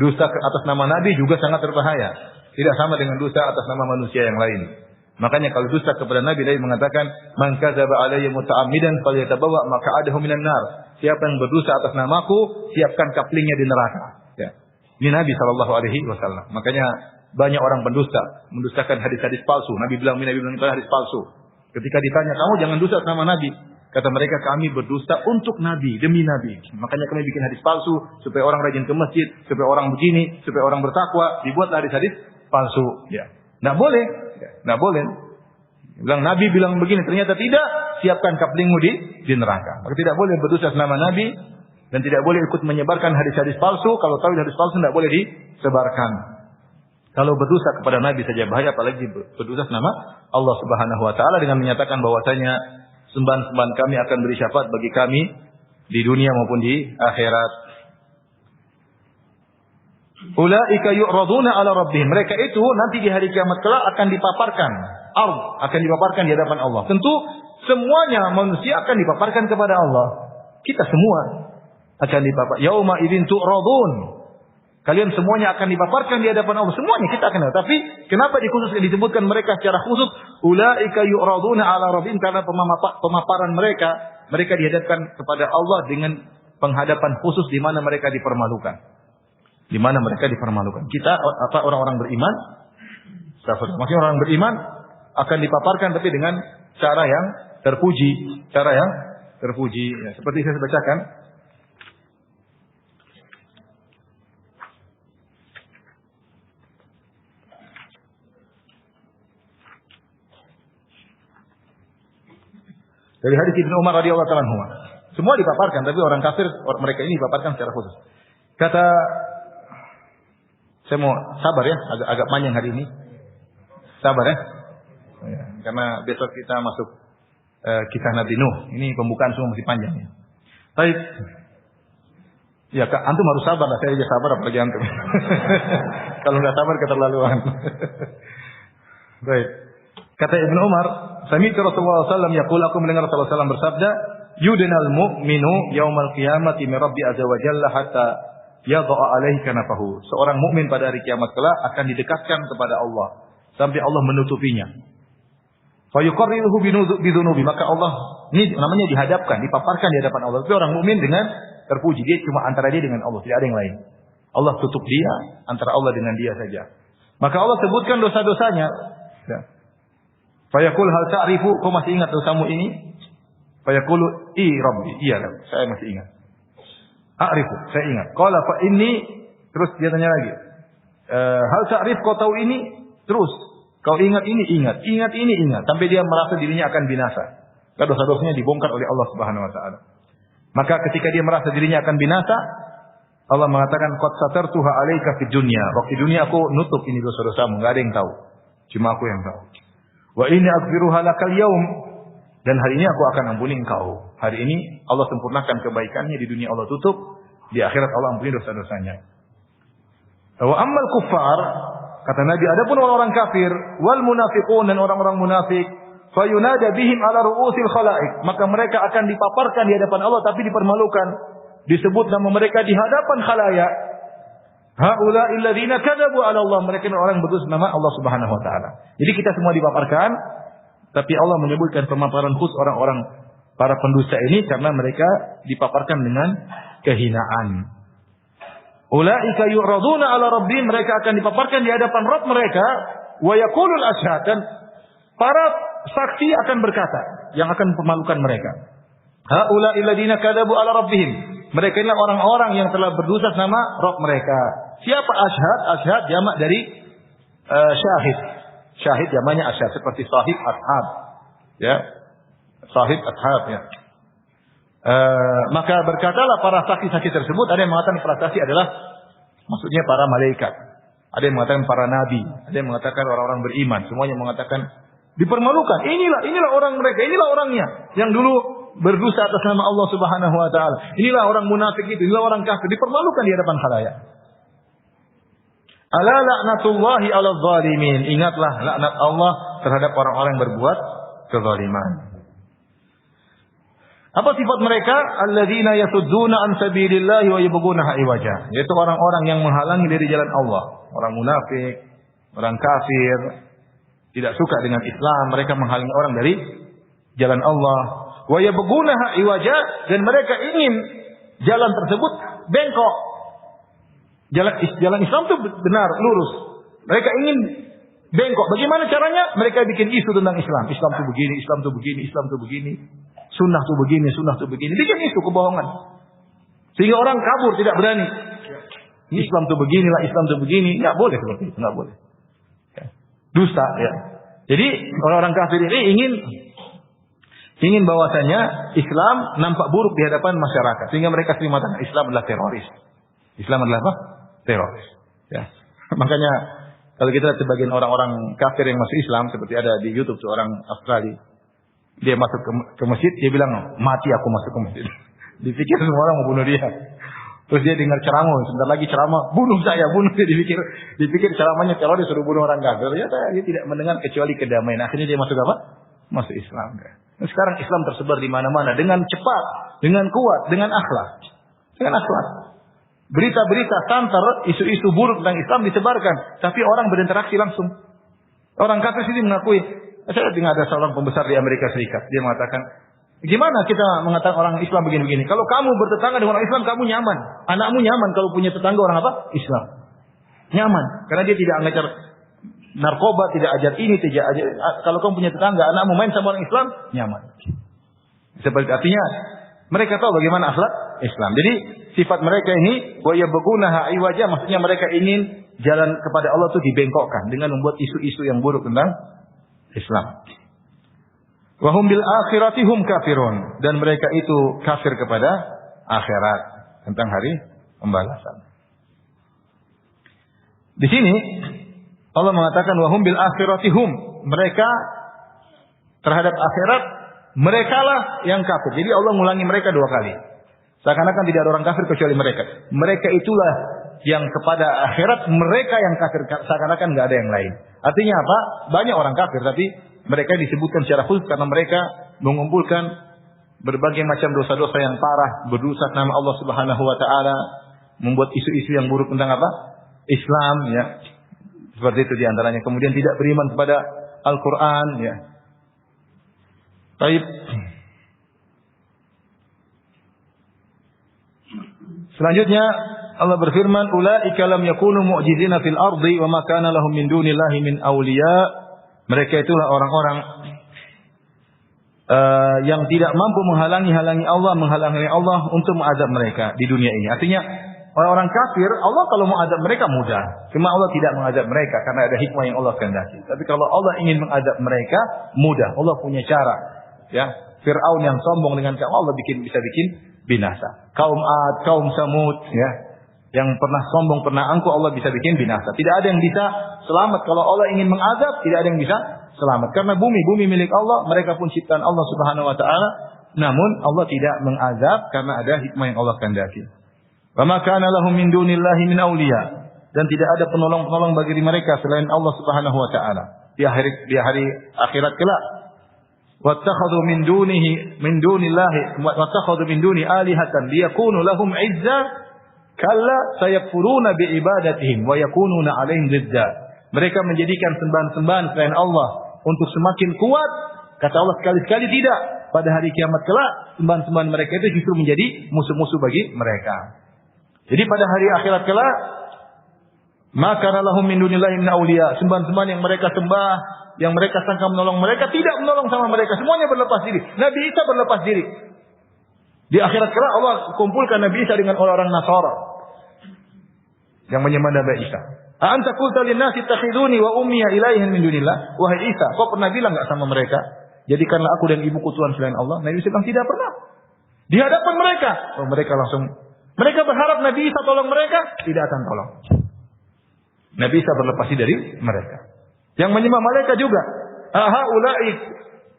Dusta atas nama Nabi juga sangat berbahaya. Tidak sama dengan dusta atas nama manusia yang lain. Makanya kalau dusta kepada Nabi, Nabi mengatakan, "Man kadzaba alayya muta'ammidan falyatabawwa maq'adahu minan nar." Siapa yang berdusta atas namaku, siapkan kaplingnya di neraka. Ya. Ini Nabi sallallahu alaihi wasallam. Makanya banyak orang pendusta, mendustakan hadis-hadis palsu. Nabi bilang itu hadis palsu. Ketika ditanya, "Kamu jangan dusta atas nama Nabi." Kata mereka, "Kami berdusta untuk Nabi, demi Nabi. Makanya kami bikin hadis palsu supaya orang rajin ke masjid, supaya orang begini, supaya orang bertakwa, dibuatlah hadis-hadis palsu." Ya. Nggak boleh. Nggak boleh. Bilang Nabi bilang begini, ternyata tidak, siapkan kaplingmu di neraka. Maka tidak boleh berdusta atas nama Nabi, dan tidak boleh ikut menyebarkan hadis-hadis palsu. Kalau tahu hadis palsu tidak boleh disebarkan. Kalau berdusta kepada Nabi saja bahaya, apalagi berdusta atas nama Allah Subhanahu wa Ta'ala dengan menyatakan bahwasanya sembahan-sembahan kami akan beri syafaat bagi kami di dunia maupun di akhirat. Ulaika yu'raduna 'ala rabbihim. Mereka itu nanti di hari kiamat kelak akan dipaparkan. Akan dipaparkan di hadapan Allah. Tentu semuanya manusia akan dipaparkan kepada Allah. Kita semua akan dipaparkan. Yauma idzin tu'radun. Kalian semuanya akan dipaparkan di hadapan Allah. Semuanya kita akan. Tapi kenapa dikhususkan disebutkan mereka secara khusus? Ulaika yu'raduna 'ala rabbihim, karena pemaparan mereka dihadapkan kepada Allah dengan penghadapan khusus di mana mereka dipermalukan. Di mana mereka dipermalukan. Kita orang-orang beriman, maksudnya orang beriman akan dipaparkan tapi dengan cara yang terpuji, Ya, seperti saya bacakan. Dari hadis Ibnu Umar radhiyallahu ta'ala anhu. Semua dipaparkan, tapi orang kafir mereka ini dipaparkan secara khusus. Kata, saya mau sabar ya, agak panjang hari ini. Sabar ya. Karena besok kita masuk kisah Nabi Nuh. Ini pembukaan semua masih panjang ya. Baik. Ya, antum harus sabar lah. Saya aja sabar apalagi antum. Kalau nggak sabar keterlaluan. Baik. Kata Ibnu Umar, sami'tu Rasulullah SAW yaqul, aku mendengar Rasulullah SAW bersabda, yudnal mu'minu yaumal qiyamati min Rabbi azza wa jalla hatta yadha'a alaihi kanafahu. Seorang mukmin pada hari kiamat kelak akan didekatkan kepada Allah sampai Allah menutupinya. Fa yuqarriruhu bidunubi, maka Allah ini namanya dihadapkan, dipaparkan di hadapan Allah. Tapi orang mukmin dengan terpuji, dia cuma antara dia dengan Allah, tidak ada yang lain. Allah tutup dia, antara Allah dengan dia saja. Maka Allah sebutkan dosa-dosanya. Ya. Fa yaqul hal ta'rifu, kau masih ingat dosamu ini? Fa yaqulu rabbi, iya saya masih ingat. A'rifu, saya ingat. Qala fa inni, terus dia tanya lagi. Hal ta'rif, kau tahu ini? Terus kau ingat ini, ingat ini, sampai dia merasa dirinya akan binasa. Karena dosa-dosanya dibongkar oleh Allah Subhanahu wa taala. Maka ketika dia merasa dirinya akan binasa, Allah mengatakan qad satartuha 'alaika fid dunya. Waktu dunia aku nutup ini dosa-dosamu, enggak ada yang tahu. Cuma aku yang tahu. Wa inni aghfiruha lakal yaum, dan hari ini aku akan ampuni engkau. Hari ini Allah sempurnakan kebaikannya, di dunia Allah tutup, di akhirat Allah ampuni dosa-dosanya. Wa ammal kuffar, kata Nabi, adapun orang-orang kafir, wal munafiqun, dan orang-orang munafik, fayunada bihim ala ru'usil khalaik, maka mereka akan dipaparkan di hadapan Allah tapi dipermalukan. Disebut nama mereka di hadapan khalayak. Haula'il ladzina kadzabu 'ala Allah, mereka orang berdusta nama Allah Subhanahu wa taala. Jadi kita semua dipaparkan, tapi Allah menyebutkan pemaparan khusus orang-orang para pendusta ini karena mereka dipaparkan dengan kehinaan. Ulaika yu'raduna 'ala rabbihim, mereka akan dipaparkan di hadapan Rabb mereka, wa yaqulul ashhad, dan para saksi akan berkata yang akan mempermalukan mereka. Haula'il ladzina kadzabu 'ala rabbihim, mereka inilah orang-orang yang telah berdusta nama Rabb mereka. Siapa ashhad? Ashhad jamak dari syahid. Syahid jamaknya ashhad, seperti sahib, ashab. Ya. Sahib, ashab ya. Maka berkatalah para saksi-saksi tersebut, ada yang mengatakan para saksi adalah maksudnya para malaikat. Ada yang mengatakan para nabi, ada yang mengatakan orang-orang beriman, semuanya mengatakan dipermalukan. Inilah orang mereka, inilah orangnya yang dulu berdosa atas nama Allah Subhanahu wa taala. Inilah orang munafik itu, inilah orang kafir, dipermalukan di hadapan khalayak. Ala la'natullahi 'alal zalimin. Ingatlah laknat Allah terhadap orang-orang yang berbuat kezaliman. Apa sifat mereka? Alladzina yasudduna an sabilillahi wa yabghunaha iwaja. Yaitu orang-orang yang menghalangi dari jalan Allah. Orang munafik, orang kafir, tidak suka dengan Islam, mereka menghalangi orang dari jalan Allah. Wa yabghunaha iwaja, dan mereka ingin jalan tersebut bengkok. Jalan Islam itu benar, lurus. Mereka ingin bengkok. Bagaimana caranya? Mereka bikin isu tentang Islam. Islam itu begini, Islam itu begini, Islam itu begini. Sunnah itu begini, sunnah itu begini. Bikin isu kebohongan. Sehingga orang kabur, tidak berani. Ini Islam itu beginilah, Islam itu begini. Nggak boleh seperti itu, nggak boleh. Dusta ya. Jadi orang-orang kafir ini ingin bahwasanya Islam nampak buruk di hadapan masyarakat. Sehingga mereka sering mengatakan Islam adalah teroris. Islam adalah apa? Teroris. Ya. Makanya kalau kita lihat sebagian orang-orang kafir yang masuk Islam, seperti ada di YouTube seorang Australia, dia masuk ke masjid, dia bilang, mati aku masuk ke masjid. Dipikir semua orang mau bunuh dia. Terus dia dengar ceramah, sebentar lagi ceramah, bunuh saya, bunuh dia. Dipikir ceramahnya teroris, suruh bunuh orang kafir. Ternyata dia tidak mendengar kecuali kedamaian. Akhirnya dia masuk apa? Masuk Islam. Nah, sekarang Islam tersebar di mana-mana dengan cepat, dengan kuat, dengan akhlak. Dengan akhlak. Berita-berita santer, isu-isu buruk tentang Islam disebarkan, tapi orang berinteraksi langsung. Orang kafir sini mengakui, saya dengar ada seorang pembesar di Amerika Serikat, dia mengatakan, gimana kita mengatakan orang Islam begini-begini? Kalau kamu bertetangga dengan orang Islam, kamu nyaman. Anakmu nyaman kalau punya tetangga orang apa? Islam. Nyaman, karena dia tidak ngajar narkoba, tidak ajar ini, tidak ajar. Kalau kamu punya tetangga, anakmu main sama orang Islam, nyaman. Seperti artinya, mereka tahu bagaimana akhlak Islam. Jadi sifat mereka ini, wa yabghunaha iwaja, maksudnya mereka ingin jalan kepada Allah itu dibengkokkan dengan membuat isu-isu yang buruk tentang Islam. Wa hum bil akhirati hum kafirun, dan mereka itu kafir kepada akhirat, tentang hari pembalasan. Di sini Allah mengatakan wa hum bil akhirati hum, mereka terhadap akhirat merekalah yang kafir. Jadi Allah mengulangi mereka dua kali. Seakan-akan tidak ada orang kafir kecuali mereka. Mereka itulah yang kepada akhirat, mereka yang kafir, seakan-akan nggak ada yang lain. Artinya apa? Banyak orang kafir, tapi mereka disebutkan secara khusus karena mereka mengumpulkan berbagai macam dosa-dosa yang parah, berdosa nama Allah Subhanahu wa taala, membuat isu-isu yang buruk tentang apa? Islam, ya. Seperti itu diantaranya. Kemudian tidak beriman kepada Al-Quran, ya. Baik. Selanjutnya Allah berfirman, "Ulaika lam yakunu mu'jizina fil ardi wa ma kana lahum min dunillahi min awliya." Mereka itulah orang-orang yang tidak mampu menghalangi Allah untuk mengazab mereka di dunia ini. Artinya orang-orang kafir, Allah kalau mau azab mereka mudah. Cuma Allah tidak mengazab mereka karena ada hikmah yang Allah kehendaki. Tapi kalau Allah ingin mengazab mereka, mudah. Allah punya cara. Ya, Fir'aun yang sombong dengan kaum Allah bisa bikin binasa. Kaum Ad, kaum Samud, ya, yang pernah sombong, pernah angkuh, Allah bisa bikin binasa. Tidak ada yang bisa selamat. Kalau Allah ingin mengazab, tidak ada yang bisa selamat. Karena bumi milik Allah, mereka pun ciptaan Allah Subhanahu wa taala. Namun Allah tidak mengazab karena ada hikmah yang Allah kehendaki. Wa ma kana lahum min dunillahi min awliya, dan tidak ada penolong-penolong bagi mereka selain Allah Subhanahu wa taala di hari akhirat kelak. Wattakhadhu min duni alihatan liyakunu lahum 'izza kalla sayakfuruna bi ibadatihim wa yakununa 'alaihim zidda. Mereka menjadikan sembahan-sembahan selain Allah untuk semakin kuat. Kata Allah sekali-sekali tidak. Pada hari kiamat kelak, sembahan-sembahan mereka itu justru menjadi musuh-musuh bagi mereka. Jadi pada hari akhirat kelak, maka lahum min dunillahi min awliya, sembahan-sembahan yang mereka sembah, yang mereka sangka menolong mereka, tidak menolong sama mereka. Semuanya berlepas diri. Nabi Isa berlepas diri. Di akhirat kelak Allah kumpulkan Nabi Isa dengan orang-orang Nasara yang menyembah Nabi Isa. Anta qulta lin-nasi ittakhiduni wa ummiya ilaihin min dunillah. Wahai Isa, kau pernah bilang enggak sama mereka, jadikanlah aku dan ibuku Tuhan selain Allah? Nabi Isa bilang tidak pernah. Di hadapan mereka, mereka berharap Nabi Isa tolong mereka, tidak akan tolong. Nabi Isa berlepas diri dari mereka. Yang menyembah malaikat juga. Aha ulai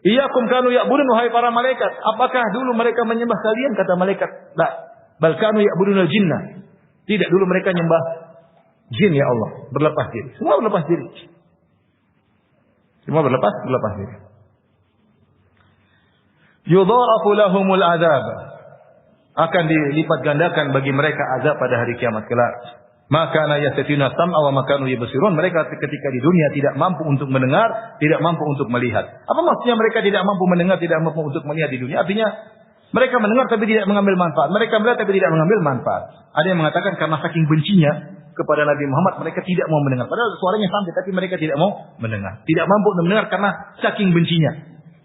iyyakum kanu ya'budun, wahai para malaikat, apakah dulu mereka menyembah kalian? Kata malaikat, la, bal kanu ya'budunal jinna. Tidak, dulu mereka menyembah jin ya Allah. Berlepas diri. Semua berlepas diri. Semua berlepas diri. Yudha'afu lahumul adzab. Akan dilipat gandakan bagi mereka azab pada hari kiamat kelak. Maka yastatina sam'a wa makanu yubsirun. Mereka ketika di dunia tidak mampu untuk mendengar, tidak mampu untuk melihat. Apa maksudnya mereka tidak mampu mendengar, tidak mampu untuk melihat di dunia? Artinya mereka mendengar tapi tidak mengambil manfaat. Mereka melihat tapi tidak mengambil manfaat. Ada yang mengatakan karena saking bencinya kepada Nabi Muhammad, mereka tidak mau mendengar. Padahal suaranya sampai, tapi mereka tidak mau mendengar. Tidak mampu mendengar karena saking bencinya.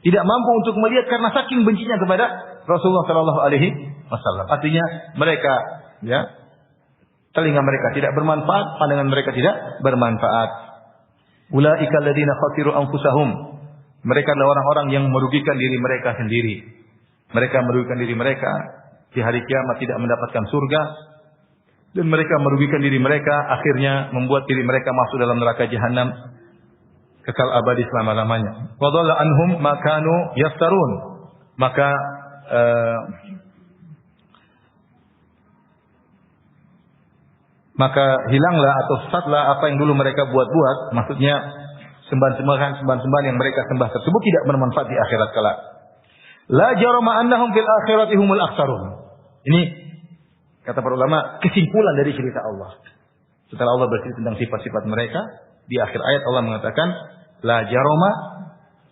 Tidak mampu untuk melihat karena saking bencinya kepada Rasulullah Shallallahu Alaihi Wasallam. Artinya mereka, ya, telinga mereka tidak bermanfaat, pandangan mereka tidak bermanfaat. Ulaika alladziina khasiru anfusahum. Mereka adalah orang-orang yang merugikan diri mereka sendiri. Mereka merugikan diri mereka di hari kiamat, tidak mendapatkan surga, dan mereka merugikan diri mereka, akhirnya membuat diri mereka masuk dalam neraka jahanam kekal abadi selama-lamanya. Wa dhalla anhum ma kanu yaftarun. Maka hilanglah atau sesatlah apa yang dulu mereka buat-buat. Maksudnya sembahan-sembahan yang mereka sembah tersebut tidak bermanfaat di akhirat kelak. La jarama annahum fil akhirati humul akhsarun. Ini kata para ulama kesimpulan dari cerita Allah. Setelah Allah bercerita tentang sifat-sifat mereka, di akhir ayat Allah mengatakan la jarama.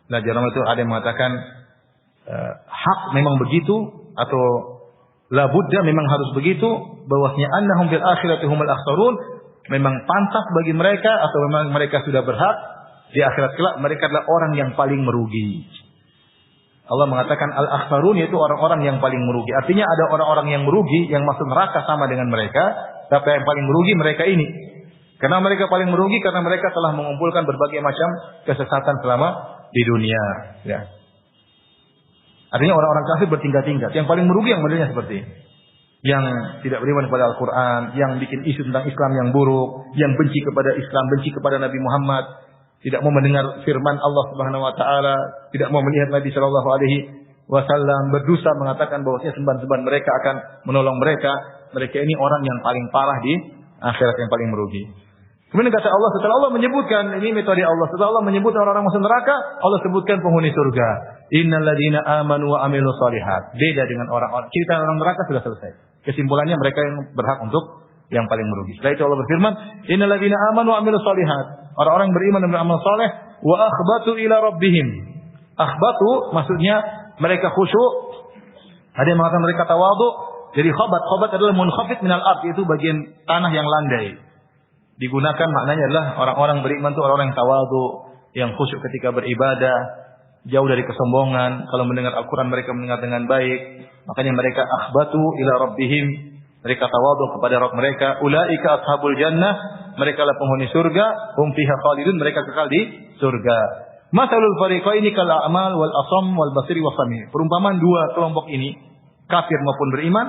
La jarama itu ada yang mengatakan hak memang begitu, atau la budda memang harus begitu, bahwasanya annahum fil akhirati humul akhsarun, memang pantas bagi mereka atau memang mereka sudah berhak di akhirat kelak mereka adalah orang yang paling merugi. Allah mengatakan al-akhsarun, yaitu orang-orang yang paling merugi. Artinya ada orang-orang yang merugi yang masuk neraka sama dengan mereka, tapi yang paling merugi mereka ini. Karena mereka paling merugi karena mereka telah mengumpulkan berbagai macam kesesatan selama di dunia, ya. Artinya orang-orang kafir bertingkat-tingkat. Yang paling merugi yang modelnya seperti ini. Yang tidak beriman kepada Al-Quran, yang bikin isu tentang Islam yang buruk, yang benci kepada Islam, benci kepada Nabi Muhammad, tidak mau mendengar firman Allah Subhanahu wa taala, tidak mau melihat Nabi sallallahu alaihi wasallam, berdusta mengatakan bahwasanya sembahan-sembahan mereka akan menolong mereka. Mereka ini orang yang paling parah di akhirat, yang paling merugi. Kemudian kata Allah, setelah Allah menyebutkan ini metode Allah, setelah Allah menyebutkan orang-orang masuk neraka, Allah sebutkan penghuni surga. Innal ladzina amanu wa amilus shalihat. Beda dengan orang-orang cerita orang neraka sudah selesai. Kesimpulannya mereka yang berhak untuk yang paling merugi. Setelah itu Allah berfirman, innal ladzina amanu wa amilus shalihat. Orang-orang yang beriman dan beramal saleh wa akhbatu ila rabbihim. Akhbatu maksudnya mereka khusyuk. Ada yang mengatakan mereka tawadhu. Jadi khabat adalah munkhafid minal ard, itu bagian tanah yang landai. Digunakan maknanya adalah orang-orang beriman itu orang-orang yang tawadhu, yang khusyuk ketika beribadah, jauh dari kesombongan. Kalau mendengar Al-Quran mereka mendengar dengan baik. Makanya mereka akhbatu ila rabbihim. Mereka tawadhu kepada Rabb mereka. Ulaika ashabul jannah. Mereka lah penghuni surga. Hum fiha khalidun. Mereka kekal di surga. Masalul fariqaini kal a'mal wal asam wal basir wa sami. Perumpamaan dua kelompok ini, kafir maupun beriman,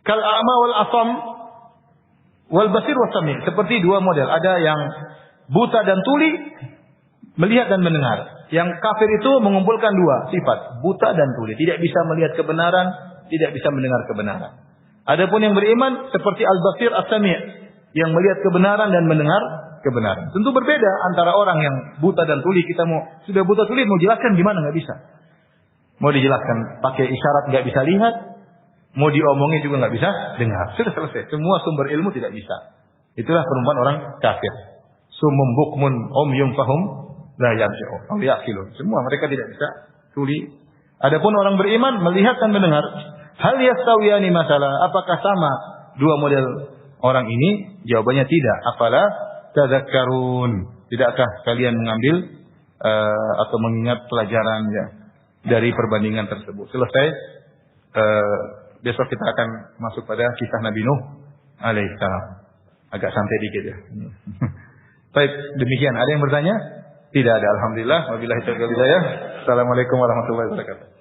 kal a'ma wal asam wal basir wa sami. Seperti dua model. Ada yang buta dan tuli, melihat dan mendengar. Yang kafir itu mengumpulkan dua sifat, buta dan tuli, tidak bisa melihat kebenaran, tidak bisa mendengar kebenaran. Adapun yang beriman seperti al-basir as-sami', yang melihat kebenaran dan mendengar kebenaran. Tentu berbeda antara orang yang buta dan tuli. Kita sudah buta tuli mau jelaskan gimana, nggak bisa. Mau dijelaskan pakai isyarat nggak bisa lihat, mau diomongin juga nggak bisa dengar. Sudah selesai. Semua sumber ilmu tidak bisa. Itulah perumpamaan orang kafir. Sumum bukmun umyum fahum la yarji'un aw yaqilun. Semua mereka tidak bisa tuli. Adapun orang beriman melihat dan mendengar. Hal yastawiyani masalah, apakah sama dua model orang ini? Jawabannya tidak. Afala tadzakkarun. Tidakkah kalian mengambil atau mengingat pelajaran ya dari perbandingan tersebut? Selesai. Besok kita akan masuk pada kisah Nabi Nuh alaihissalam. Agak santai dikit ya. Baik, demikian. Ada yang bertanya? Tidak ada. Alhamdulillah. Wabillahi taufiq wal hidayah. Assalamualaikum warahmatullahi wabarakatuh.